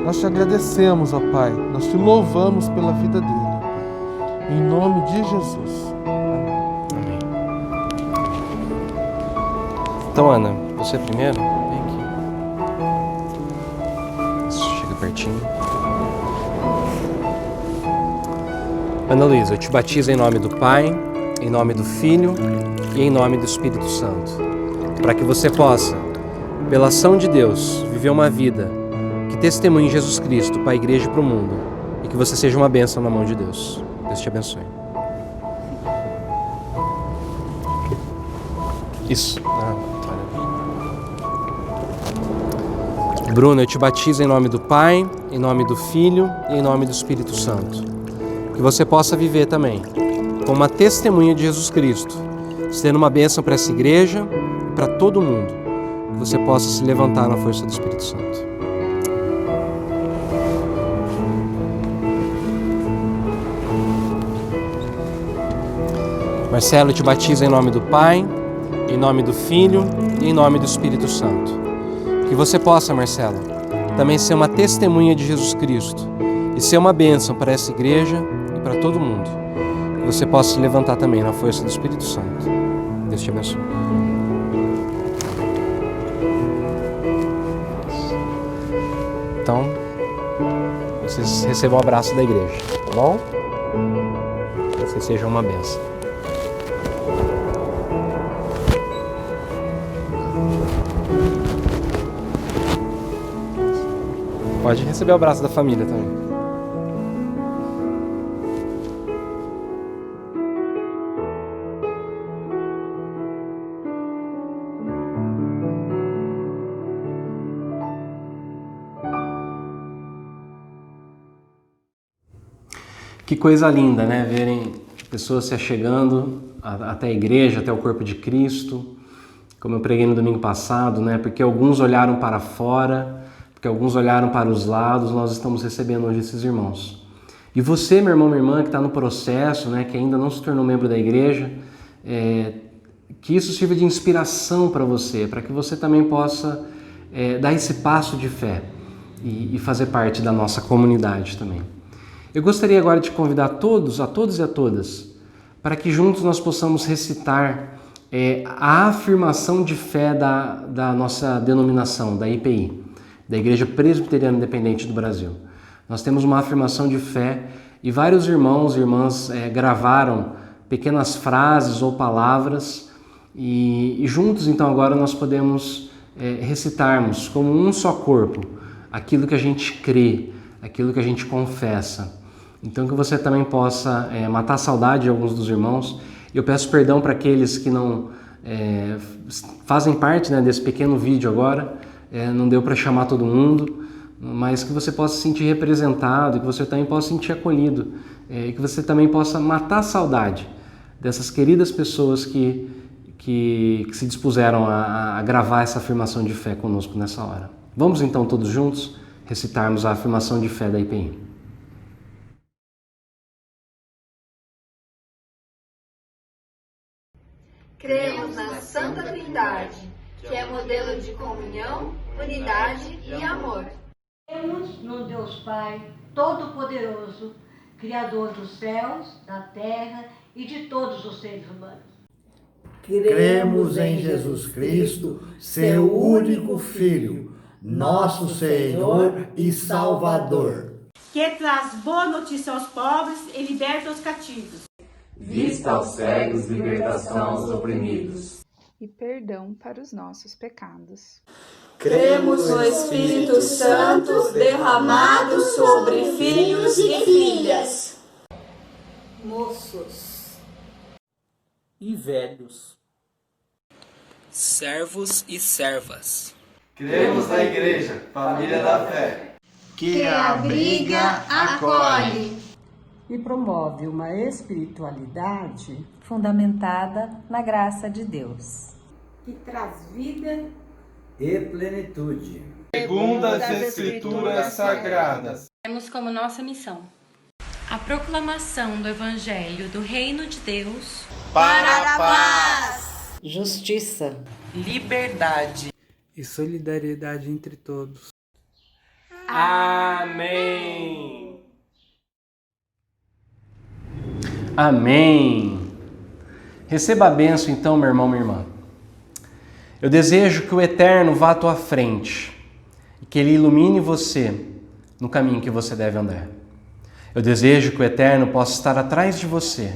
Nós te agradecemos, ó Pai, nós te louvamos pela vida dele. Em nome de Jesus. Amém. Então, Ana, você primeiro? Vem aqui. Isso, chega pertinho. Ana Luísa, eu te batizo em nome do Pai, em nome do Filho e em nome do Espírito Santo, para que você possa, pela ação de Deus, viver uma vida que testemunhe Jesus Cristo para a igreja e para o mundo, e que você seja uma bênção na mão de Deus. Deus te abençoe. Isso. Bruno, eu te batizo em nome do Pai, em nome do Filho e em nome do Espírito Santo. Que você possa viver também como uma testemunha de Jesus Cristo, sendo uma bênção para essa igreja e para todo mundo. Que você possa se levantar na força do Espírito Santo. Marcelo, eu te batizo em nome do Pai, em nome do Filho e em nome do Espírito Santo. Que você possa, Marcelo, também ser uma testemunha de Jesus Cristo e ser uma bênção para essa igreja e para todo mundo. Que você possa se levantar também na força do Espírito Santo. Deus te abençoe. Então, vocês recebam o abraço da igreja, tá bom? Que vocês sejam uma bênção. Pode receber o abraço da família também. Que coisa linda, né? Verem pessoas se achegando até a igreja, até o corpo de Cristo, como eu preguei no domingo passado, né? Porque alguns olharam para fora, porque alguns olharam para os lados, nós estamos recebendo hoje esses irmãos. E você, meu irmão, minha irmã, que está no processo, né, que ainda não se tornou membro da igreja, que isso sirva de inspiração para você, para que você também possa dar esse passo de fé e fazer parte da nossa comunidade também. Eu gostaria agora de convidar a todos e a todas, para que juntos nós possamos recitar a afirmação de fé da nossa denominação, da IPI, da Igreja Presbiteriana Independente do Brasil. Nós temos uma afirmação de fé e vários irmãos e irmãs gravaram pequenas frases ou palavras e juntos então agora nós podemos recitarmos como um só corpo aquilo que a gente crê, aquilo que a gente confessa. Então que você também possa matar a saudade de alguns dos irmãos. Eu peço perdão para aqueles que não fazem parte, né, desse pequeno vídeo agora. Não deu para chamar todo mundo, mas que você possa se sentir representado, que você também possa se sentir acolhido, e que você também possa matar a saudade dessas queridas pessoas que se dispuseram a gravar essa afirmação de fé conosco nessa hora. Vamos então todos juntos recitarmos a afirmação de fé da IPI. Cremos na Santa Trindade, que é modelo de comunhão, unidade e amor. Cremos no Deus Pai Todo-Poderoso, Criador dos céus, da terra e de todos os seres humanos. Cremos em Jesus Cristo, seu único Filho, nosso Senhor e Salvador, que traz boa notícia aos pobres e liberta os cativos. Vista aos cegos, libertação aos oprimidos. E perdão para os nossos pecados. Cremos no Espírito Santo derramado sobre filhos e filhas, moços e velhos, servos e servas. Cremos na Igreja, família da fé, que abriga, acolhe e promove uma espiritualidade fundamentada na graça de Deus, que traz vida e plenitude. Segundo as Escrituras Sagradas. Temos como nossa missão A proclamação do Evangelho do Reino de Deus para a paz, justiça, liberdade e solidariedade entre todos. Amém. Amém. Receba a bênção então, meu irmão, minha irmã. Eu desejo que o Eterno vá à tua frente e que Ele ilumine você no caminho que você deve andar. Eu desejo que o Eterno possa estar atrás de você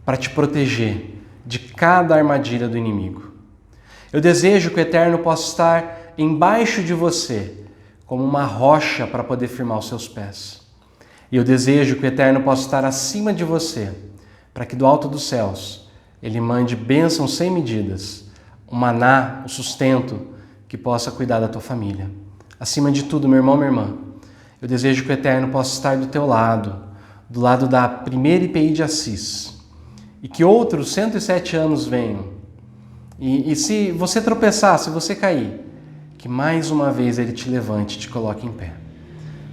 para te proteger de cada armadilha do inimigo. Eu desejo que o Eterno possa estar embaixo de você como uma rocha para poder firmar os seus pés. E eu desejo que o Eterno possa estar acima de você para que do alto dos céus Ele mande bênçãos sem medidas, o maná, o sustento que possa cuidar da tua família. Acima de tudo, meu irmão, minha irmã, eu desejo que o Eterno possa estar do teu lado, do lado da primeira IPI de Assis, e que outros 107 anos venham. E se você tropeçar, se você cair, que mais uma vez Ele te levante e te coloque em pé.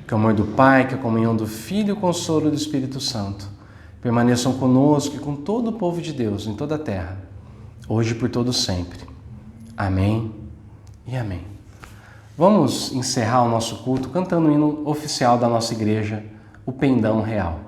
Que o amor do Pai, que a comunhão do Filho e o consolo do Espírito Santo permaneçam conosco e com todo o povo de Deus em toda a terra, hoje e por todo sempre. Amém e amém. Vamos encerrar o nosso culto cantando o hino oficial da nossa igreja, o Pendão Real.